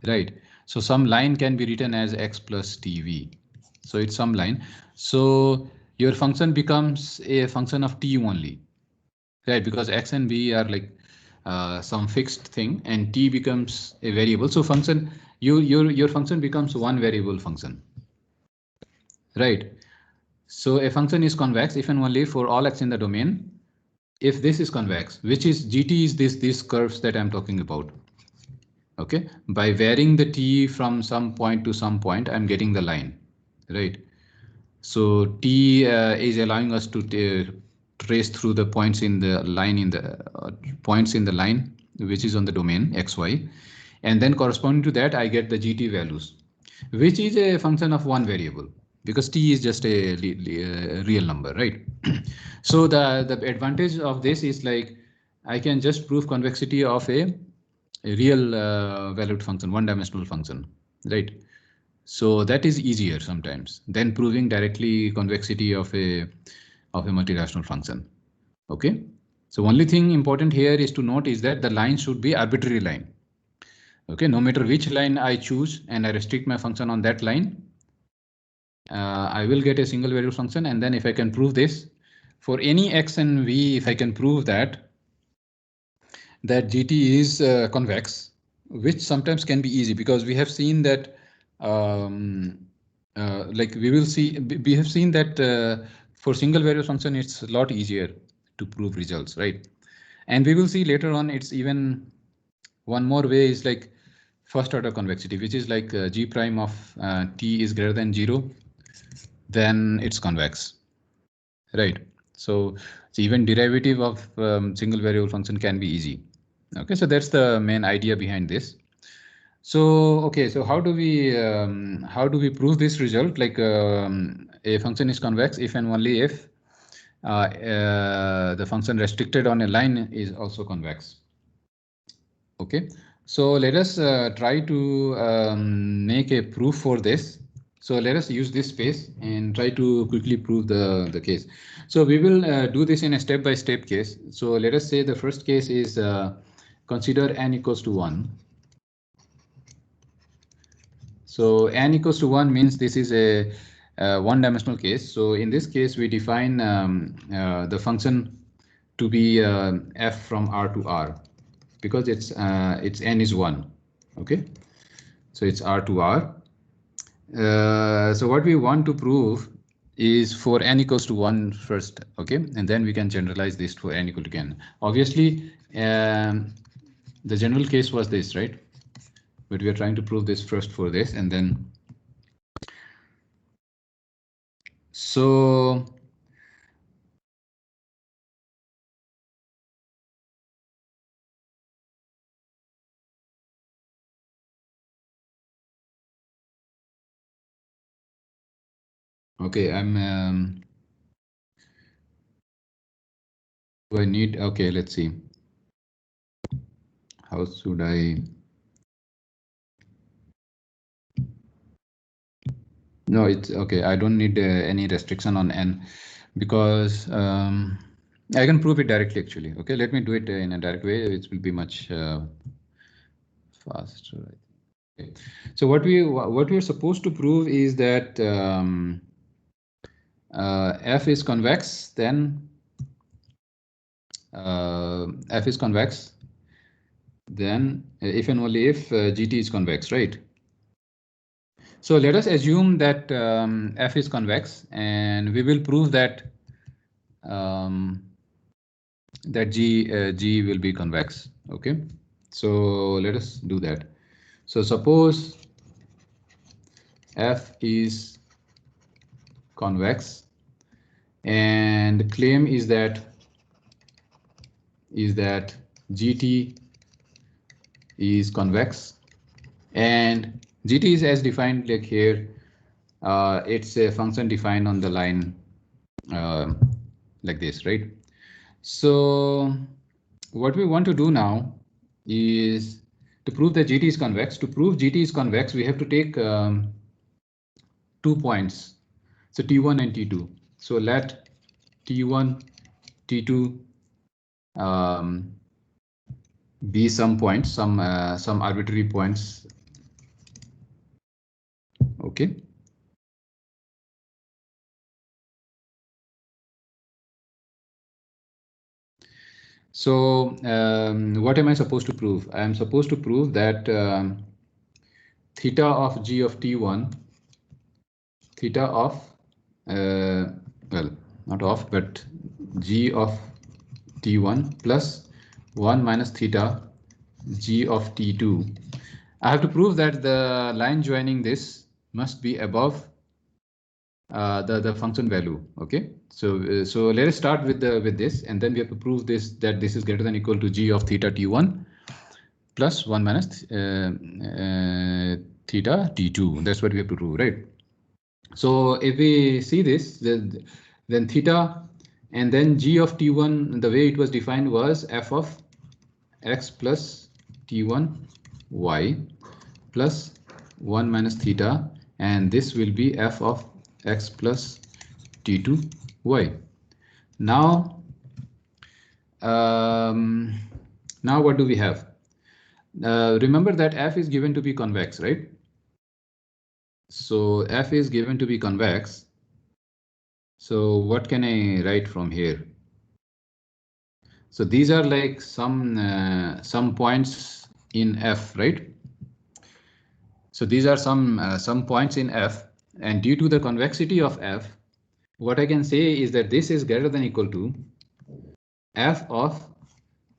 right? So some line can be written as x plus tv. So it's some line. So your function becomes a function of t only, right? Because x and b are like some fixed thing, and t becomes a variable. So function your function becomes one variable function. Right. So a function is convex if and only for all x in the domain. If this is convex, which is gt is these curves that I'm talking about. Okay, by varying the t from some point to some point, I'm getting the line, right? So t is allowing us to trace through the points in the line points in the line, which is on the domain xy, and then corresponding to that, I get the gt values, which is a function of one variable because t is just a real number, right? So the advantage of this is like I can just prove convexity of a real valued function, one-dimensional function, right? So that is easier sometimes than proving directly convexity of a multirational function. Okay, so only thing important here is to note is that the line should be arbitrary line. Okay, no matter which line I choose and I restrict my function on that line, I will get a single variable function. And then if I can prove this for any x and v, if I can prove that gt is convex, which sometimes can be easy because we have seen that like we have seen that for single variable function it's a lot easier to prove results, right? And we will see later on it's even one more way is like first order convexity, which is like g prime of t is greater than 0, then it's convex, right? So even derivative of single variable function can be easy. Okay, so that's the main idea behind this. So okay, so how do we prove this result? Like a function is convex if and only if the function restricted on a line is also convex. Okay, so let us try to make a proof for this. So let us use this space and try to quickly prove the case. So we will do this in a step-by-step case. So let us say the first case is consider n equals to 1. So n equals to 1 means this is a one-dimensional case. So in this case, we define the function to be f from R to R, because its n is 1. Okay, so it's R to R. So what we want to prove is for n equals to 1 first, okay, and then we can generalize this for n equal to n. Obviously, the general case was this, right? But we are trying to prove this first for this, and then so okay, do I need, okay, let's see. How should I? No, it's okay. I don't need any restriction on n, because I can prove it directly actually. Okay, let me do it in a direct way. It will be much faster. Okay. So what we're supposed to prove is that f is convex, then f is convex, then if and only if Gt is convex, right? So let us assume that f is convex, and we will prove that that G will be convex. Okay, so let us do that. So suppose f is convex, and the claim is that Gt is convex, and Gt is as defined like here. It's a function defined on the line like this, right? So what we want to do now is to prove that Gt is convex. To prove Gt is convex, we have to take 2 points, so T1 and T2. So let T1, T2 be some points, some arbitrary points. Okay. So what am I supposed to prove? I am supposed to prove that theta of G of T1, theta of, well, not of, but G of T1 plus 1 minus theta G of T2. I have to prove that the line joining this must be above the function value. Okay, so so let us start with this, and then we have to prove this, that this is greater than or equal to G of theta T1 plus 1 minus theta T2. That's what we have to prove, right? So if we see this, then theta and then G of T1, the way it was defined was f of x plus T1 y plus 1 minus theta, and this will be f of x plus T2 y. Now now what do we have? Remember that f is given to be convex, right? So f is given to be convex. So what can I write from here? So these are like some points in f, right? So these are some points in f, and due to the convexity of f, what I can say is that this is greater than or equal to f of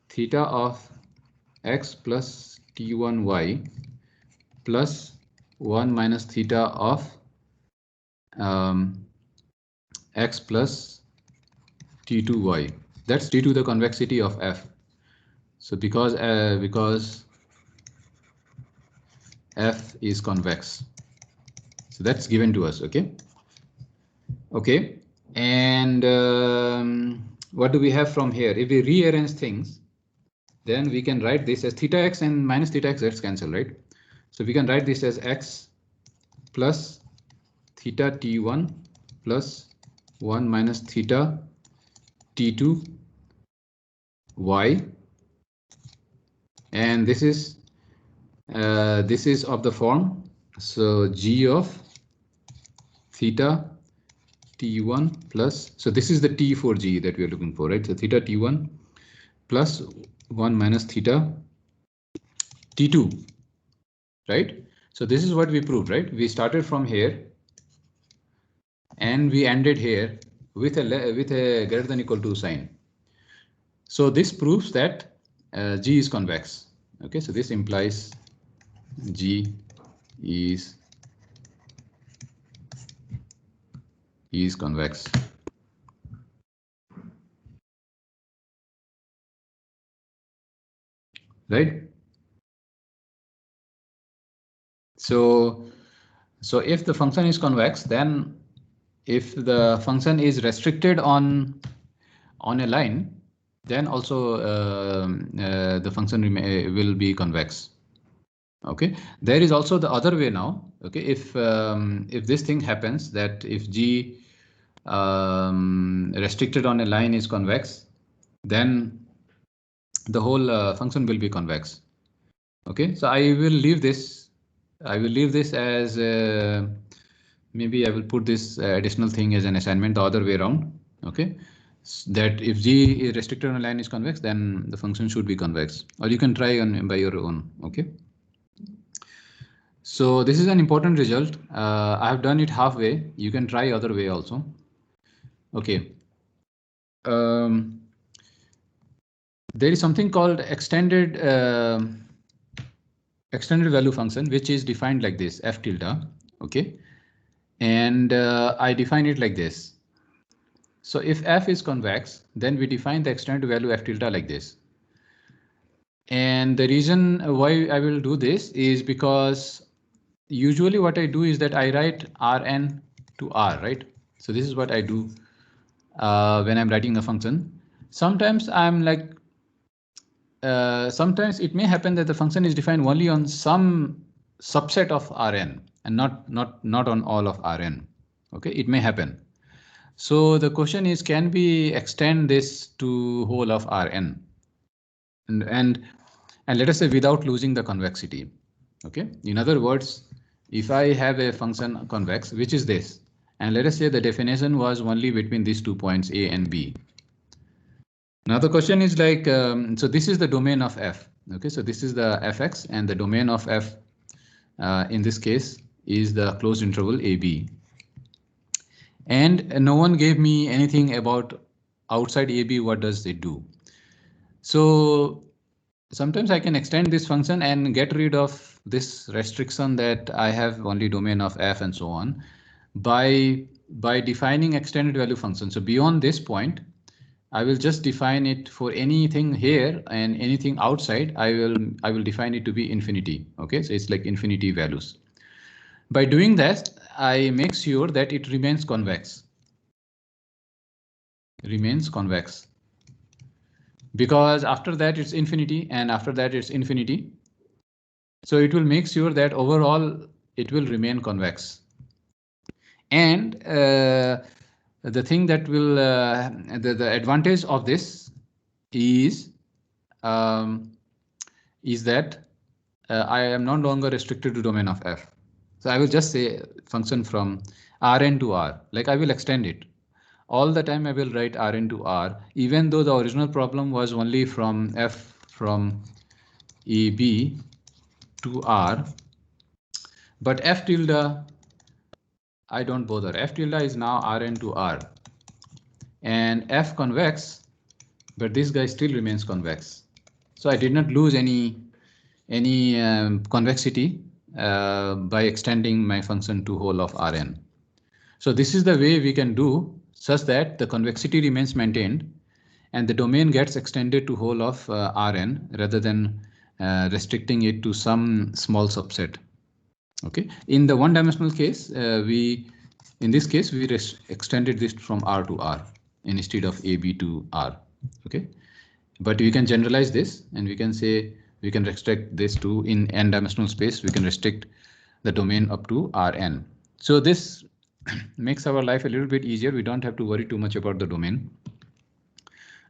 theta of x plus T1y plus 1 minus theta of x plus T2y. That's due to the convexity of f. So because f is convex, so that's given to us. Okay. Okay, and what do we have from here? If we rearrange things, then we can write this as theta x and minus theta x, that's cancel, right? So we can write this as x plus theta T1 plus 1 minus theta T2 y, and this is of the form, so G of theta T1 plus, so this is the T for G that we are looking for, right? So theta T1 plus 1 minus theta T2, right? So this is what we proved, right? We started from here and we ended here with a greater than equal to sign. So this proves that G is convex. Okay, so this implies G is convex. Right? So if the function is convex, then if the function is restricted on a line, then also the function will be convex. Okay, there is also the other way now. Okay, if this thing happens, that if G restricted on a line is convex, then the whole function will be convex. Okay, so I will leave this as maybe I will put this additional thing as an assignment the other way around. Okay, that if G is restricted on a line is convex, then the function should be convex, or you can try by your own. Okay. So this is an important result. I have done it halfway. You can try other way also. Okay. There is something called extended value function, which is defined like this, f tilde. Okay. And I define it like this. So if f is convex, then we define the extended value f tilde like this. And the reason why I will do this is because usually what I do is that I write Rn to R, right? So this is what I do when I'm writing a function. Sometimes I'm like, sometimes it may happen that the function is defined only on some subset of Rn and not on all of Rn. Okay, it may happen. So the question is, can we extend this to whole of Rn? And let us say without losing the convexity. Okay, in other words, if I have a function convex, which is this, and let us say the definition was only between these 2 points A and B. Now the question is like, so this is the domain of f. Okay, so this is the fx, and the domain of f in this case is the closed interval AB. And no one gave me anything about outside AB, what does it do? So sometimes I can extend this function and get rid of this restriction that I have only domain of f and so on by defining extended value function. So beyond this point, I will just define it for anything here, and anything outside I will define it to be infinity. Okay, so it's like infinity values. By doing that, I make sure that it remains convex. Because after that it's infinity, and after that it's infinity. So it will make sure that overall it will remain convex. And the thing that will the advantage of this is that I am no longer restricted to domain of f. So I will just say function from Rn to R, like I will extend it. All the time I will write Rn to R, even though the original problem was only from f from AB to R. But f tilde, I don't bother. F tilde is now Rn to R. And f convex, but this guy still remains convex. So I did not lose any convexity by extending my function to whole of Rn. So this is the way we can do such that the convexity remains maintained and the domain gets extended to whole of Rn rather than restricting it to some small subset. Okay, in the one-dimensional case, in this case we extended this from R to R instead of AB to R. Okay, but we can generalize this and we can say we can restrict this to, in n-dimensional space, we can restrict the domain up to Rn. So this makes our life a little bit easier. We don't have to worry too much about the domain.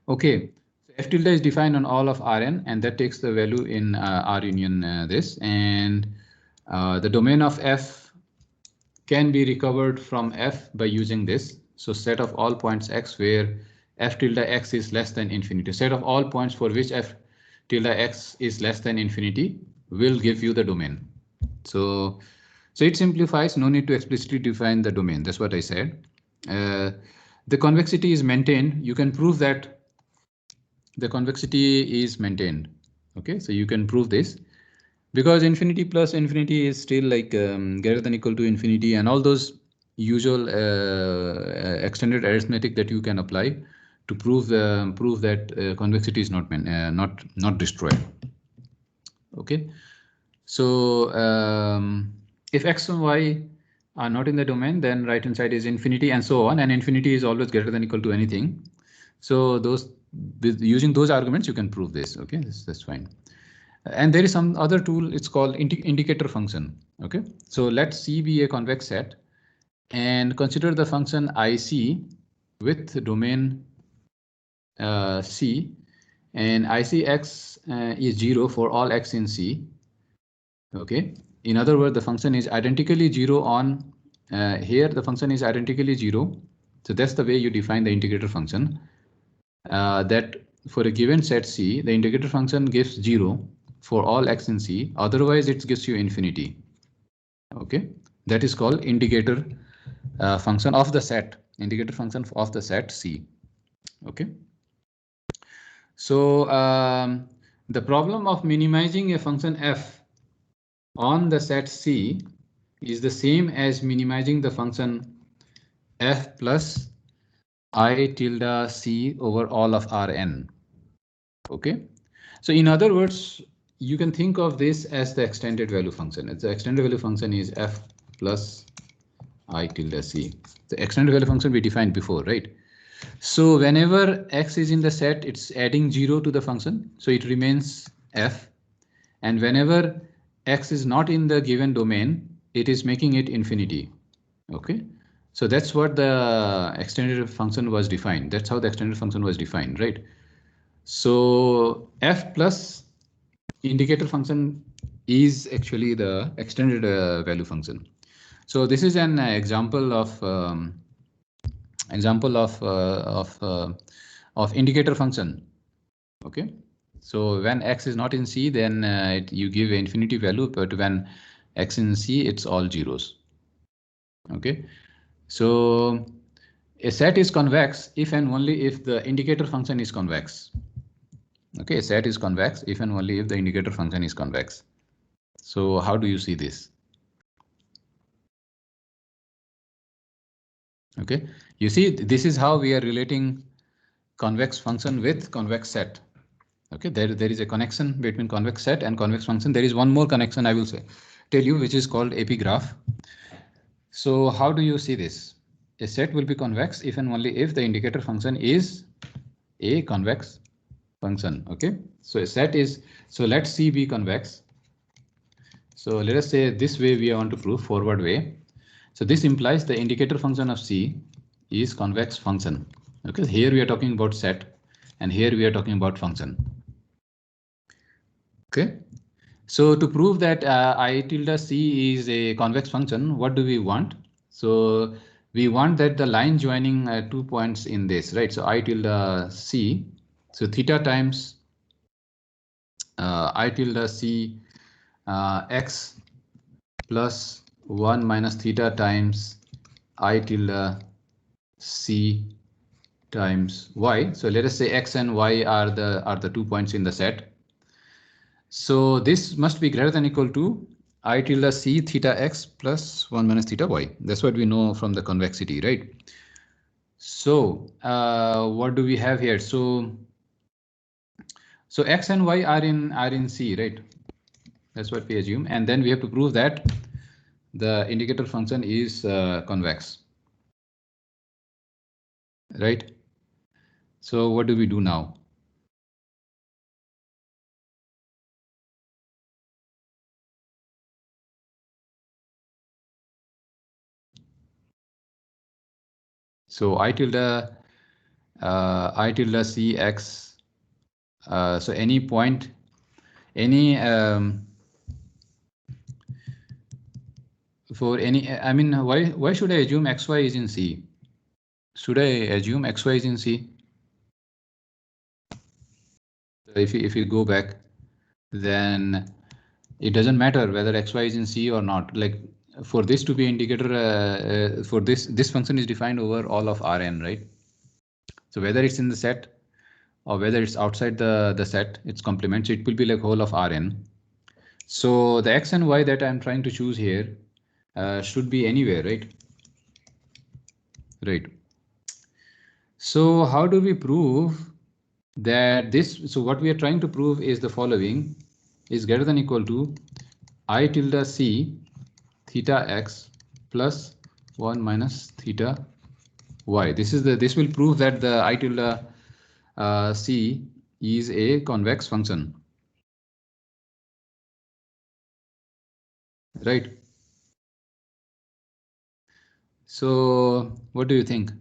Okay, so f tilde is defined on all of Rn, and that takes the value in R union this, and the domain of f can be recovered from f by using this. So set of all points x where f tilde x is less than infinity. Set of all points for which f tilde x is less than infinity will give you the domain. So it simplifies, no need to explicitly define the domain. That's what I said. The convexity is maintained. You can prove that the convexity is maintained. Okay, so you can prove this because infinity plus infinity is still like greater than equal to infinity, and all those usual extended arithmetic that you can apply to prove that convexity is not destroyed. Okay, so if x and y are not in the domain, then right hand side is infinity and so on, and infinity is always greater than equal to anything. So using those arguments you can prove this. Okay, that's fine. And there is some other tool, it's called indicator function. Okay, so let C be a convex set and consider the function IC with domain C, and ICX is 0 for all x in C. Okay, in other words, the function is identically 0 on here, the function is identically 0. So that's the way you define the integrator function, that for a given set C, the integrator function gives 0 for all x in C, otherwise it gives you infinity. Okay, that is called indicator function of the set, indicator function of the set C. Okay, so the problem of minimizing a function f on the set C is the same as minimizing the function f plus I tilde C over all of Rn. Okay, so in other words, you can think of this as the extended value function. The extended value function is f plus I tilde C. The extended value function we defined before, right? So whenever x is in the set, it's adding 0 to the function, so it remains f. And whenever x is not in the given domain, it is making it infinity. Okay, so that's what the extended function was defined. That's how the extended function was defined, right? So f plus indicator function is actually the extended value function. So this is an example of indicator function. Okay, so when x is not in C, then you give infinity value, but when x in C, it's all zeros. Okay, so a set is convex if and only if the indicator function is convex. Okay, a set is convex if and only if the indicator function is convex. So how do you see this? Okay, you see, this is how we are relating convex function with convex set. Okay, there is a connection between convex set and convex function. There is one more connection I will tell you, which is called epigraph. So how do you see this? A set will be convex if and only if the indicator function is a convex function. Okay, so a set is, so let C be convex. So let us say this way we want to prove, forward way. So this implies the indicator function of C is convex function. Okay, here we are talking about set and here we are talking about function. Okay, so to prove that I tilde C is a convex function, what do we want? So we want that the line joining 2 points in this, right? So I tilde C, so theta times I tilde C x plus 1 minus theta times I tilde C times y. So let us say x and y are the 2 points in the set. So this must be greater than equal to I tilde C theta x plus 1 minus theta y. That's what we know from the convexity, right? So what do we have here? So x and y are in C, right? That's what we assume, and then we have to prove that the indicator function is convex, right? So what do we do now? So I tilde Cx, so any point, for any, I mean, why should I assume xy is in C? Should I assume xy is in C? If you go back, then it doesn't matter whether xy is in C or not. Like for this to be indicator, for this function is defined over all of Rn, right? So whether it's in the set or whether it's outside the set, its complement, so it will be like whole of Rn. So the x and y that I'm trying to choose here should be anywhere, right? Right. So how do we prove that this? So what we are trying to prove is the following is greater than equal to I tilde C theta x plus 1 minus theta y. This will prove that the I tilde C is a convex function. Right. So what do you think?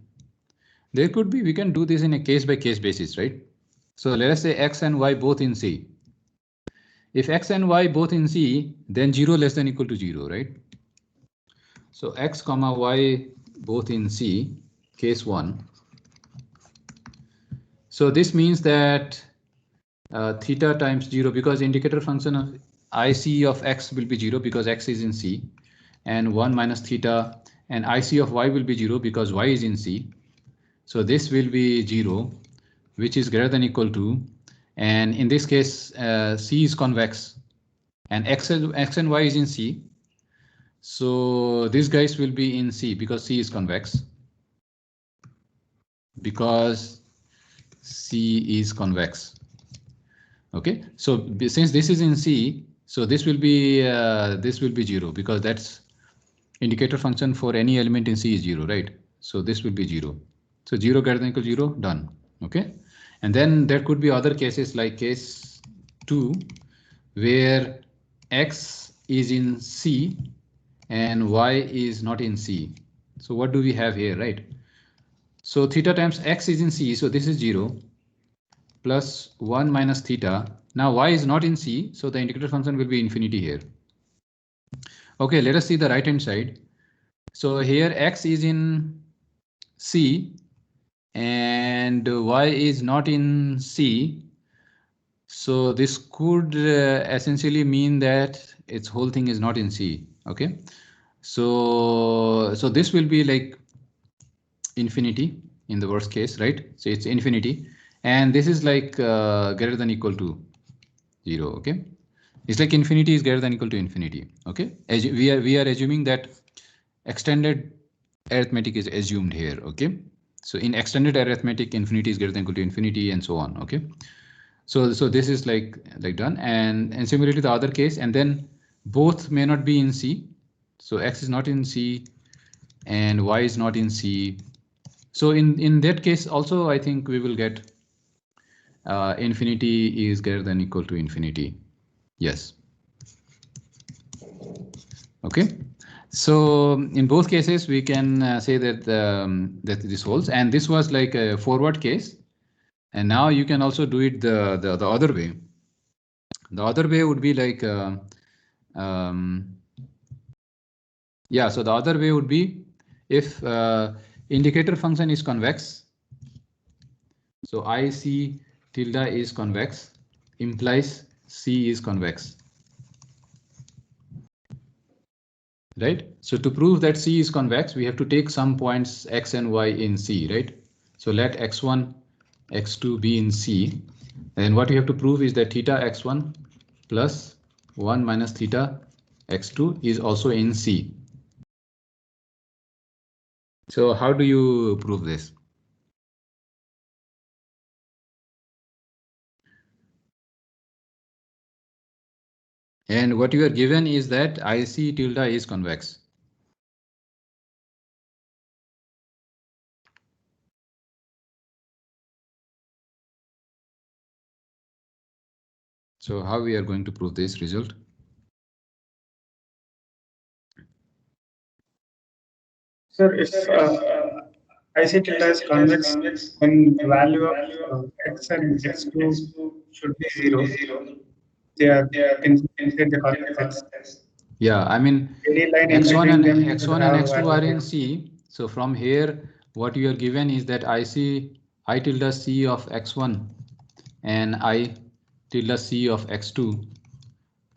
There could be, we can do this in a case by case basis, right? So let us say x and y both in C. If x and y both in C, then 0 less than equal to 0, right? So x comma y both in C, case 1. So this means that theta times 0, because indicator function of IC of x will be 0 because x is in C, and 1 minus theta, and IC of y will be 0 because y is in C. So this will be 0, which is greater than equal to, and in this case C is convex and x and y is in C. So these guys will be in C because C is convex. Because C is convex. Okay, so since this is in C, so this will be 0 because that's indicator function for any element in C is 0, right? So this will be 0. So 0 greater than equal to 0, done. Okay, and then there could be other cases like case 2 where x is in C and y is not in C. So what do we have here, right? So theta times x is in C, so this is 0 plus 1 minus theta. Now y is not in C, so the indicator function will be infinity here. Okay, let us see the right hand side. So here x is in C and y is not in C. So this could essentially mean that its whole thing is not in C. Okay, so this will be like infinity in the worst case, right? So it's infinity, and this is like greater than equal to 0. Okay, it's like infinity is greater than equal to infinity. Okay, as we are assuming that extended arithmetic is assumed here. Okay, so in extended arithmetic, infinity is greater than equal to infinity, and so on. Okay, so this is like done, and similarly the other case, and then both may not be in C. So x is not in C and y is not in C. So in that case also, I think we will get infinity is greater than equal to infinity. Yes. Okay. So in both cases, we can say that that this holds, and this was like a forward case. And now you can also do it the other way. The other way would be like, yeah, so the other way would be if indicator function is convex. So IC tilde is convex implies C is convex. Right? So to prove that C is convex, we have to take some points x and y in C, right? So let x1, x2 be in C. And what we have to prove is that theta x1 plus 1 minus theta x2 is also in C. So how do you prove this? And what you are given is that IC tilde is convex. So how we are going to prove this result? Sir, if IC tilde is convex, then the value of x and x2 should be 0. They are inside the convex. Yeah, I mean, x1 and x2 are in C. So from here, what you are given is that I tilde c of x1 and I tilde c of x2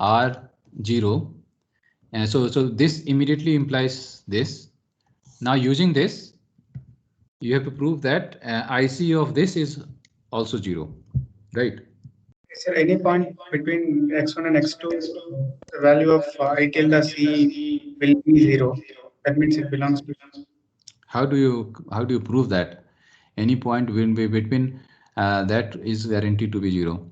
are 0. And so this immediately implies this. Now using this, you have to prove that IC of this is also 0, right? Is there any point between x1 and x2, the value of I tilde c will be 0? That means it belongs to. How do you prove that? Any point will be between that is guaranteed to be 0.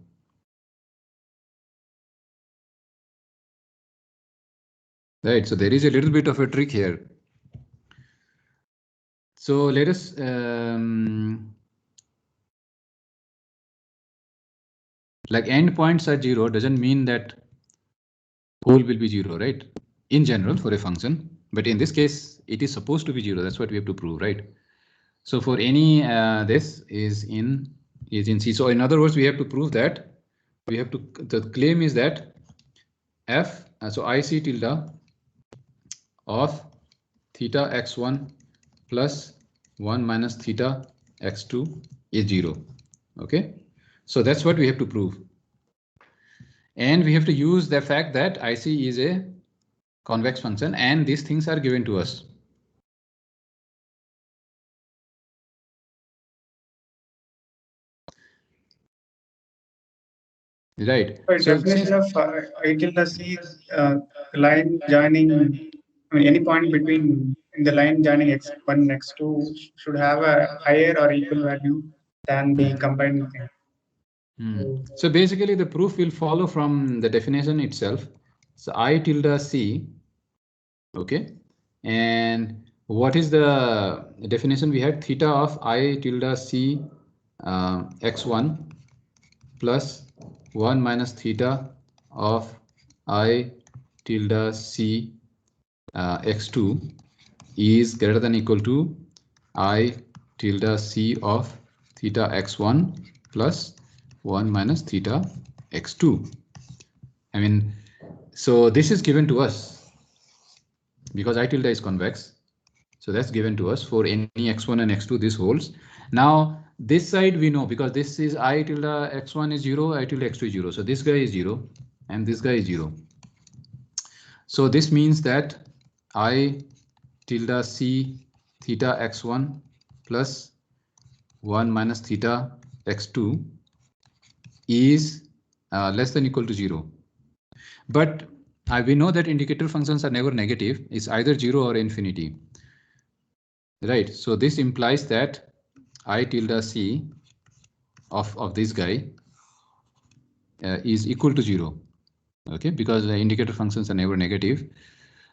Right, so there is a little bit of a trick here. So let us like endpoints are 0 doesn't mean that whole will be 0, right? In general for a function, but in this case it is supposed to be 0. That's what we have to prove, right? So for any this is in C. So in other words, we have to prove that the claim is that f so IC tilde of theta x1 plus 1 minus theta x2 is 0. Okay, so that's what we have to prove. And we have to use the fact that IC is a convex function and these things are given to us. Right. So definition of I tilde c is line joining, I mean, any point between in the line joining x1 and x2 should have a higher or equal value than the combined thing. So basically the proof will follow from the definition itself. So I tilde c, okay, and what is the definition we had? Theta of I tilde c x1 plus 1 minus theta of I tilde c x2 is greater than equal to I tilde c of theta x1 plus 1 minus theta x2. I mean, so this is given to us because I tilde is convex. So that's given to us for any x1 and x2, this holds. Now this side we know because this is I tilde x1 is 0, I tilde x2 is 0. So this guy is 0 and this guy is 0. So this means that I tilde c theta x1 plus 1 minus theta x2 is less than equal to 0. But we know that indicator functions are never negative. It's either 0 or infinity. Right. So this implies that I tilde c of this guy is equal to 0. Okay, because the indicator functions are never negative.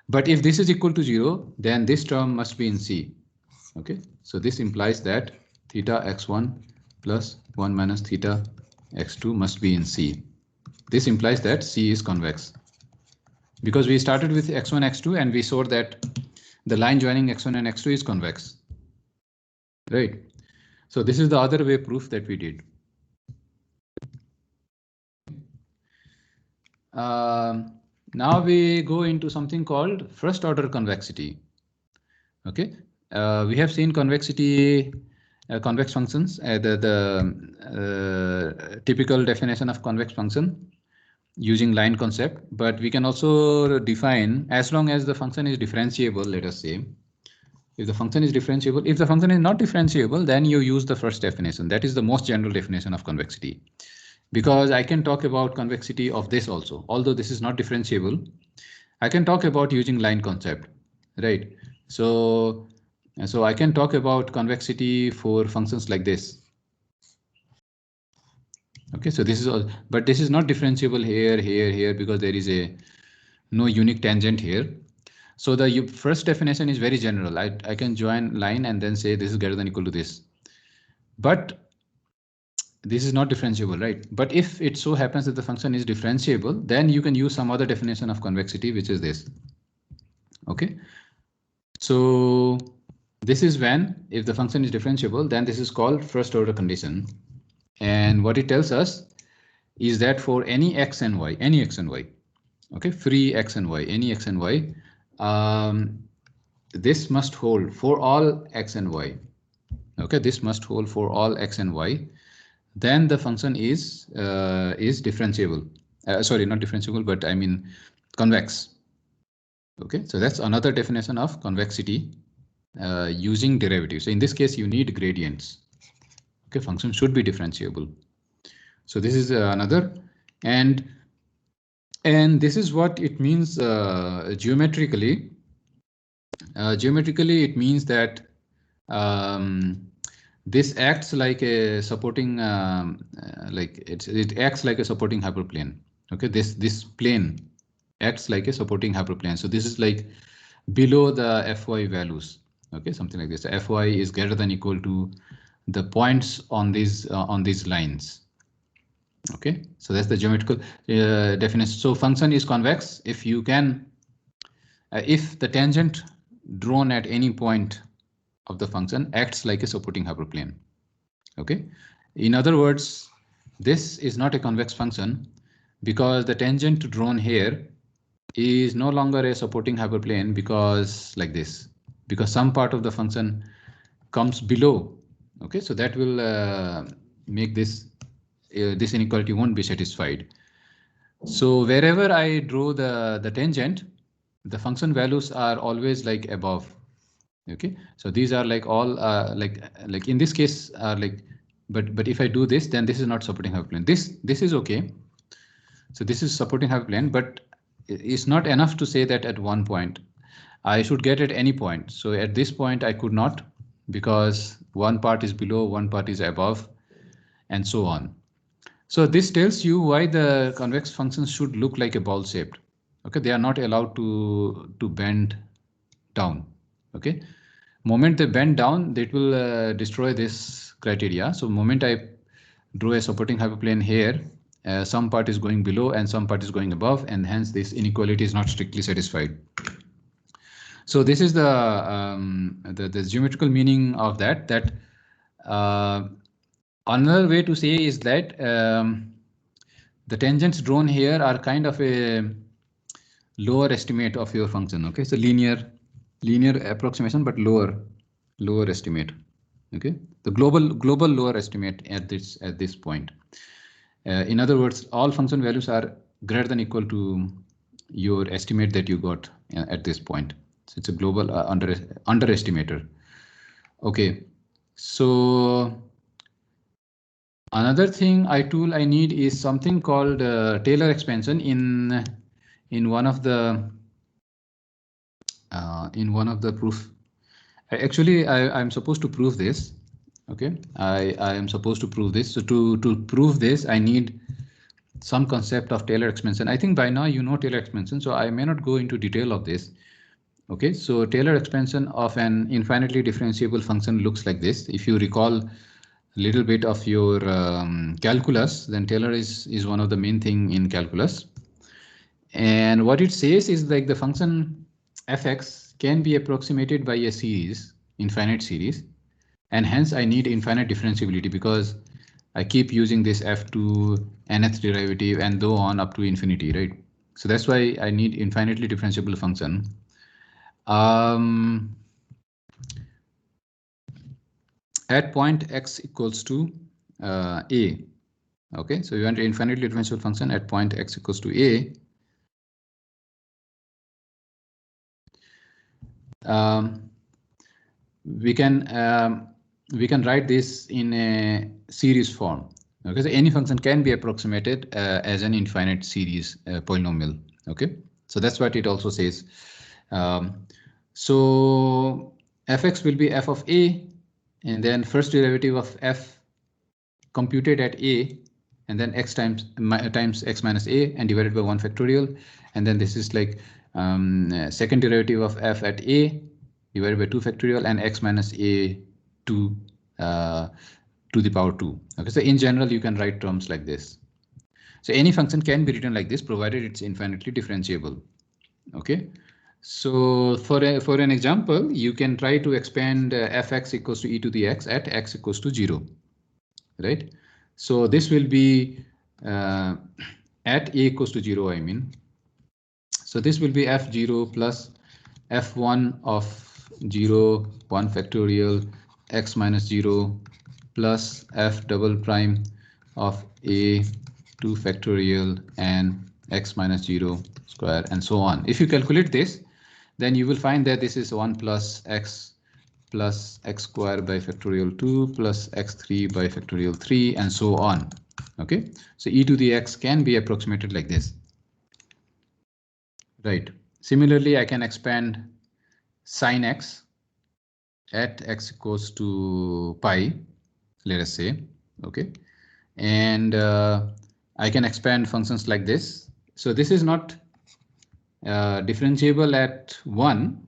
But if this is equal to 0, then this term must be in C. Okay, so this implies that theta x1 plus 1 minus theta x2 must be in C. This implies that C is convex. Because we started with x1, x2 and we saw that the line joining x1 and x2 is convex. Right. So this is the other way proof that we did. Now we go into something called first order convexity. Okay, we have seen convexity, convex functions, the typical definition of convex function using line concept, but we can also define as long as the function is differentiable, let us say. If the function is differentiable, if the function is not differentiable, then you use the first definition. That is the most general definition of convexity. Because I can talk about convexity of this also, although this is not differentiable, I can talk about using line concept, right? So I can talk about convexity for functions like this. Okay, so this is all, but this is not differentiable here, because there is no unique tangent here. So the first definition is very general. I can join line and then say this is greater than equal to this. But this is not differentiable, right? But if it so happens that the function is differentiable, then you can use some other definition of convexity, which is this. Okay, so this is when, if the function is differentiable, then this is called first order condition. And what it tells us is that for any x and y, okay, free x and y, any x and y, this must hold for all x and y. Okay, this must hold for all x and y. Then the function is differentiable. Sorry, not differentiable, but I mean convex. Okay, so that's another definition of convexity using derivatives. So in this case, you need gradients. Okay, function should be differentiable. So this is another, and this is what it means geometrically. Geometrically, it means that this acts like a supporting, it acts like a supporting hyperplane. Okay, this plane acts like a supporting hyperplane. So this is like below the Fy values. Okay, something like this. So Fy is greater than equal to the points on these lines. Okay, so that's the geometrical definition. So function is convex if you can, if the tangent drawn at any point of the function acts like a supporting hyperplane. Okay, in other words, this is not a convex function because the tangent drawn here is no longer a supporting hyperplane, because like this, because some part of the function comes below. Okay, so that will make this this inequality won't be satisfied. So wherever I draw the tangent, the function values are always like above. Okay, so these are like all like in this case are like, but if I do this, then this is not supporting hyperplane. This is okay. So this is supporting hyperplane, but it's not enough to say that at one point. I should get at any point. So at this point I could not, because one part is below, one part is above, and so on. So this tells you why the convex functions should look like a ball shaped. Okay, they are not allowed to bend down. Okay, moment they bend down, that will destroy this criteria. So moment I draw a supporting hyperplane here, some part is going below and some part is going above, and hence this inequality is not strictly satisfied. So this is the geometrical meaning of that. Another way to say is that the tangents drawn here are kind of a lower estimate of your function. Okay, so linear approximation, but lower estimate. Okay, the global lower estimate at this point. In other words, all function values are greater than equal to your estimate that you got at this point. So it's a global underestimator. Okay, so another thing I need is something called Taylor expansion in one of the proof. Actually, I'm supposed to prove this. Okay, I am supposed to prove this. So to prove this, I need some concept of Taylor expansion. I think by now you know Taylor expansion, so I may not go into detail of this. Okay, so Taylor expansion of an infinitely differentiable function looks like this. If you recall a little bit of your calculus, then Taylor is one of the main thing in calculus. And what it says is like the function fx can be approximated by a series, infinite series, and hence I need infinite differentiability, because I keep using this f to nth derivative and so on up to infinity, right? So that's why I need infinitely differentiable function. At point x equals to a. Okay, so you want an infinitely differentiable function at point x equals to a. We can write this in a series form. Okay, so any function can be approximated as an infinite series polynomial. Okay, so that's what it also says. So fx will be f of a, and then first derivative of f computed at a, and then x times x minus a and divided by 1 factorial, and then this is like second derivative of f at a divided by 2 factorial and x minus a to the power 2. Okay, so in general you can write terms like this. So any function can be written like this provided it's infinitely differentiable. Okay, so for an example, you can try to expand fx equals to e to the x at x equals to 0, right? So this will be at a equals to 0, I mean. So this will be f0 plus f1 of 0 1 factorial x minus 0 plus f double prime of a 2 factorial and x minus 0 square and so on. If you calculate this, then you will find that this is 1 plus x square by factorial 2 plus x3 by factorial 3 and so on. Okay, so e to the x can be approximated like this. Right. Similarly, I can expand sine x at x equals to pi, let us say. Okay, and I can expand functions like this. So this is not differentiable at 1,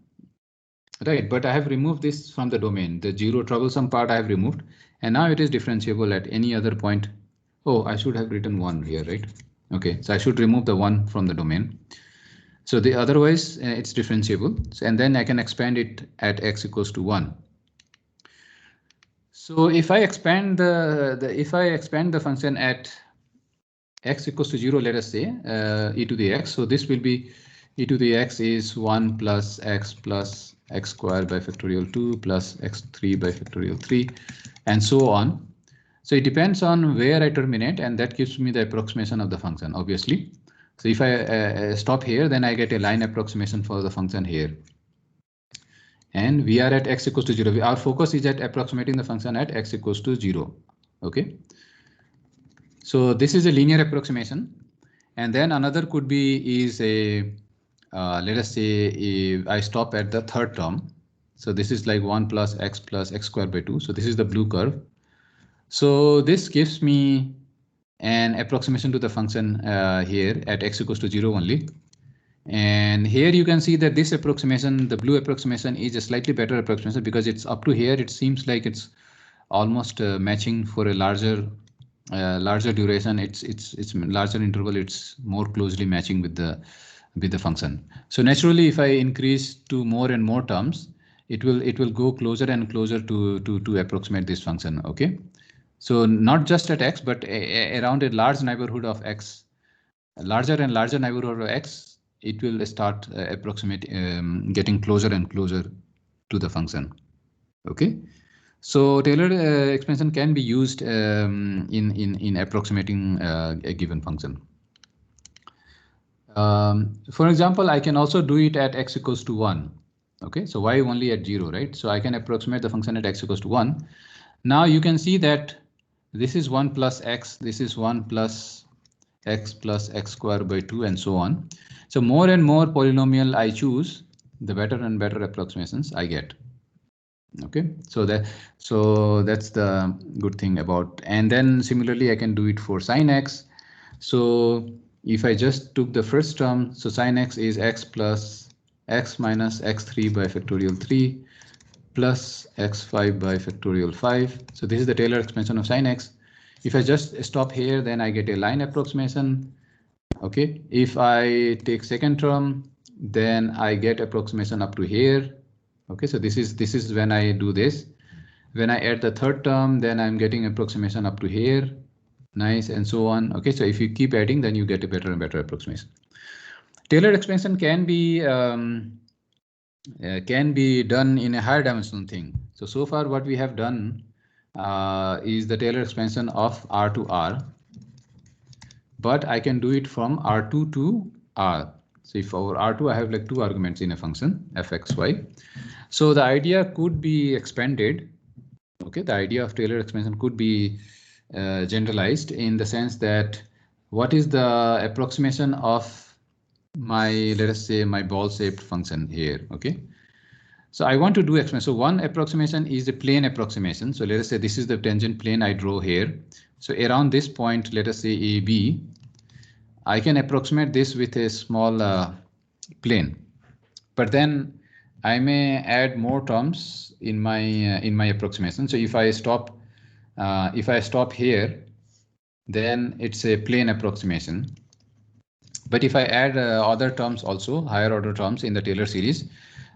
right? But I have removed this from the domain. The 0 troublesome part I have removed, and now it is differentiable at any other point. Oh, I should have written 1 here, right? Okay, so I should remove the 1 from the domain. So the otherwise it's differentiable, so, and then I can expand it at x equals to 1. So if I expand the function at x equals to 0, let us say e to the x. So this will be e to the x is 1 plus x square by factorial 2 plus x3 by factorial 3 and so on. So it depends on where I terminate, and that gives me the approximation of the function, obviously. So if I stop here, then I get a line approximation for the function here. And we are at x equals to 0. Our focus is at approximating the function at x equals to 0. Okay. So this is a linear approximation. And then another could be is a, let us say I stop at the third term. So this is like 1 plus x squared by 2. So this is the blue curve. So this gives me an approximation to the function here at x equals to 0 only. And here you can see that this approximation, the blue approximation, is a slightly better approximation because it's up to here. It seems like it's almost matching for a larger duration. It's larger interval. It's more closely matching with the function. So naturally, if I increase to more and more terms, it will go closer and closer to approximate this function. Okay. So not just at x, but around a large neighborhood of x, larger and larger neighborhood of x, it will start getting closer and closer to the function. Okay. So Taylor expansion can be used in approximating a given function. For example, I can also do it at x equals to 1. Okay, so why only at 0, right? So I can approximate the function at x equals to 1. Now you can see that this is 1 plus x, this is 1 plus x squared by 2 and so on. So more and more polynomial I choose, the better and better approximations I get. Okay, so that's the good thing about. And then similarly I can do it for sine x. So if I just took the first term, so sine x is x plus x minus x3 by factorial 3 plus x5 by factorial 5. So this is the Taylor expansion of sine x. If I just stop here, then I get a line approximation. Okay, if I take second term, then I get approximation up to here. Okay, so this is when I do this. When I add the third term, then I'm getting approximation up to here. Nice, and so on. Okay, so if you keep adding, then you get a better and better approximation. Taylor expansion can be done in a higher dimensional thing. So far what we have done is the Taylor expansion of R to R, but I can do it from R2 to R. So if for R2 I have like 2 arguments in a function fx, y. So the idea could be expanded. Okay, the idea of Taylor expansion could be generalized in the sense that what is the approximation of my, let us say, my ball-shaped function here. Okay, so I want to do expansion. So one approximation is a plane approximation. So let us say this is the tangent plane I draw here. So around this point, let us say AB, I can approximate this with a small plane, but then I may add more terms in my approximation. So if I stop here, then it's a plane approximation. But if I add other terms also, higher order terms in the Taylor series,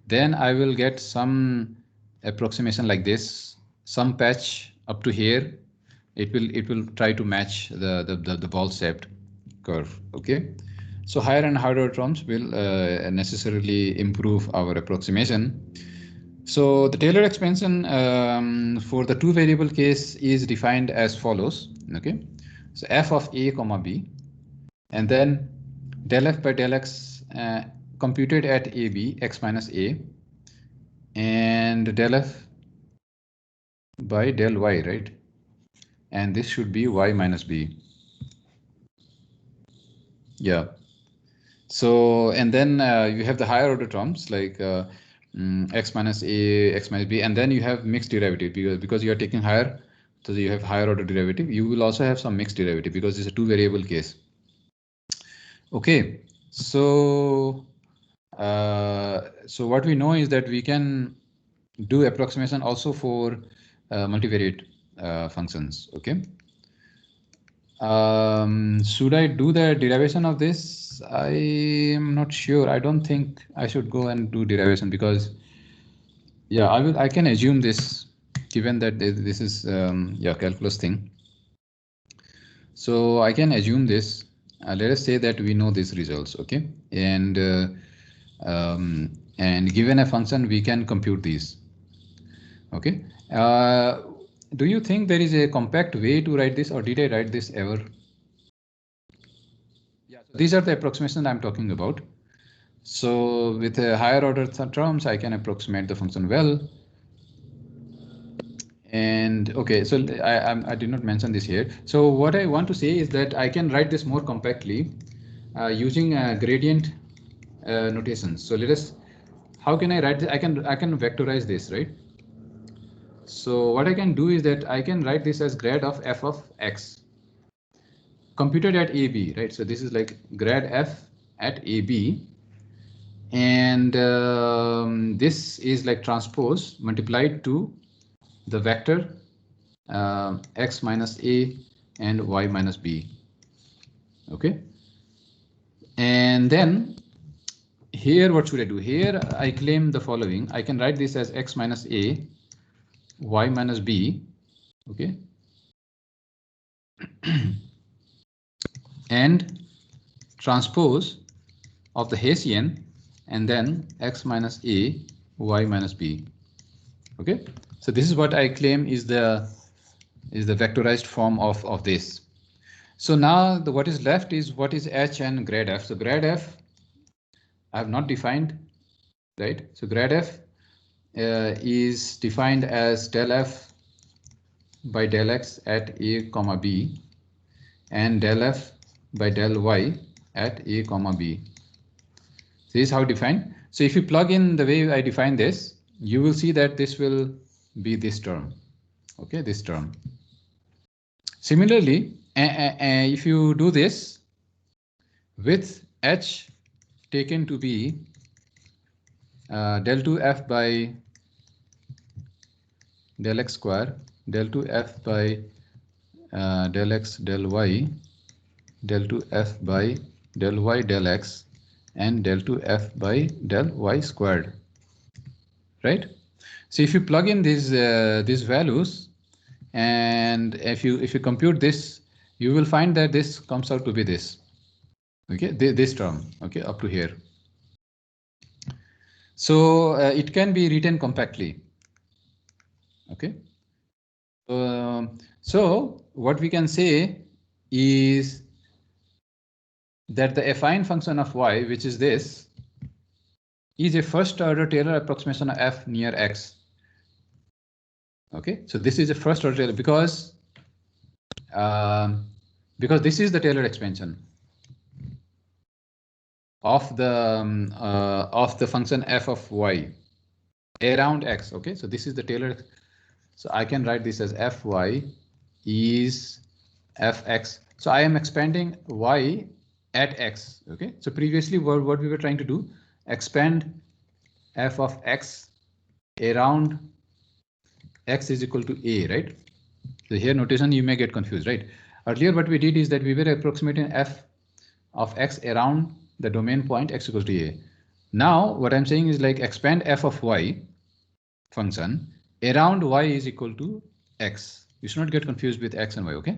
then I will get some approximation like this, some patch up to here. It will try to match the ball-shaped curve. Okay, so higher and higher order terms will necessarily improve our approximation. So the Taylor expansion for the two variable case is defined as follows. Okay, so f of a comma b, and then del f by del x computed at a b x minus a, and del f by del y, right? And this should be y minus b. Yeah. So, and then you have the higher order terms like x minus a, x minus b, and then you have mixed derivative because you are taking higher, so you have higher order derivative. You will also have some mixed derivative because it's a two variable case. Okay, so so what we know is that we can do approximation also for multivariate functions. Okay. Should I do the derivation of this? I am not sure. I don't think I should go and do derivation because, yeah, I can assume this, given that this is yeah, calculus thing. So I can assume this. Let us say that we know these results, okay? And given a function, we can compute these. Okay. Do you think there is a compact way to write this, or did I write this ever? Yeah, so these are the approximations I'm talking about. So with a higher order terms, I can approximate the function well. And okay, so I did not mention this here. So what I want to say is that I can write this more compactly using gradient notations. So let us, how can I write this? I can vectorize this, right? So what I can do is that I can write this as grad of f of x computed at AB, right? So this is like grad f at AB, and this is like transpose multiplied to the vector x minus a and y minus b. Okay, and then here what should I do? Here I claim the following. I can write this as x minus a, y minus b. Okay. And transpose of the Hessian, and then x minus a, y minus b. Okay, so this is what I claim is the vectorized form of this. So now what is left is what is h and grad f. So grad f I have not defined, right? So grad f is defined as del f by del x at a comma b, and del f by del y at a comma b. This is how defined. So if you plug in the way I define this, you will see that this will be this term. Okay, this term. Similarly, if you do this with h taken to be del 2f by del x square, del 2f by del x del y, del 2f by del y del x, and del 2f by del y squared, right? So if you plug in these values, and if you compute this, you will find that this comes out to be this. Okay, this term. Okay, up to here. So it can be written compactly. Okay. So what we can say is that the affine function of y, which is this, is a first order Taylor approximation of f near x. Okay, so this is a first order Taylor because this is the Taylor expansion of the function f of y around x. Okay, so this is the Taylor. So I can write this as fy is fx. So I am expanding y at x. Okay, so previously what we were trying to do, expand f of x around x is equal to a, right? So here notation you may get confused, right? Earlier what we did is that we were approximating f of x around the domain point x equals to a. Now what I'm saying is like expand f of y function around y is equal to x. You should not get confused with x and y. Okay,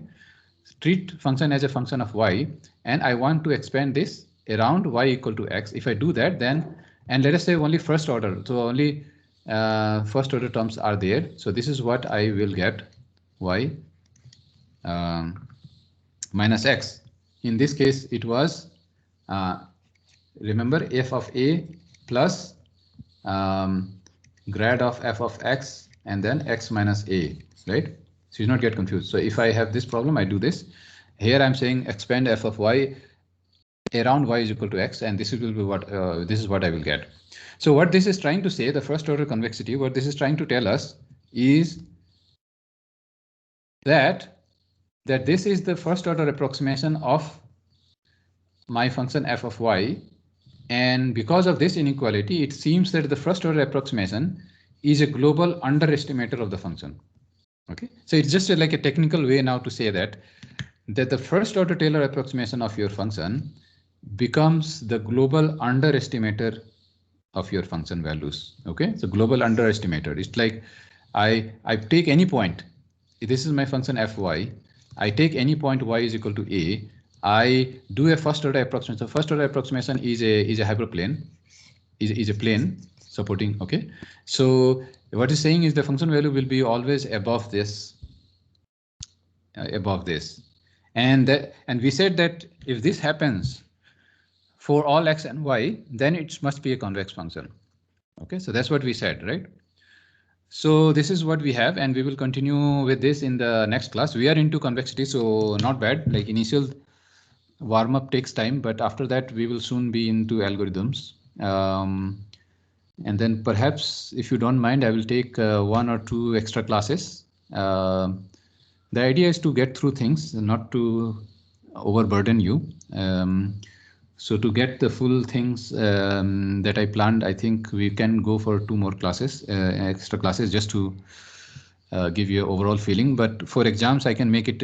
treat function as a function of y, and I want to expand this around y equal to x. If I do that, then, and let us say only first order, so only first order terms are there. So this is what I will get, y minus x. In this case, it was, remember, f of a plus grad of f of x and then x minus a, right? So you not get confused. So if I have this problem, I do this. Here I'm saying expand f of y around y is equal to x, and this will be what this is what I will get. So what this is trying to say, the first order convexity, what this is trying to tell us is that this is the first order approximation of my function f of y, and because of this inequality, it seems that the first order approximation is a global underestimator of the function. Okay, so it's just like a technical way now to say that the first order Taylor approximation of your function becomes the global underestimator of your function values. Okay, so global underestimator. It's like I take any point. This is my function fy. I take any point y is equal to a. I do a first order approximation. So first order approximation is a hyperplane, is a plane supporting. Okay, so what it's saying is the function value will be always above this, and we said that if this happens for all x and y, then it must be a convex function. Okay, so that's what we said, right? So this is what we have, and we will continue with this in the next class. We are into convexity, so not bad. Like initial warm up takes time, but after that we will soon be into algorithms. And then perhaps, if you don't mind, I will take 1 or 2 extra classes. The idea is to get through things, not to overburden you. So to get the full things that I planned, I think we can go for 2 more classes, extra classes, just to give you an overall feeling. But for exams, I can make it,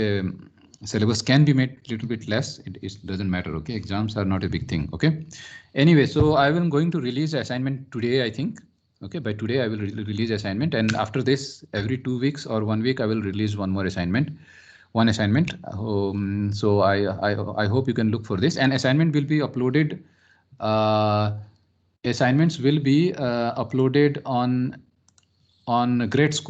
syllabus can be made a little bit less. It doesn't matter. Okay, exams are not a big thing. Okay. Anyway, so I am going to release assignment today, I think. Okay, by today I will release assignment, and after this, every 2 weeks or 1 week, I will release one assignment. So I hope you can look for this, and assignment will be uploaded. Assignments will be uploaded on GradeScope.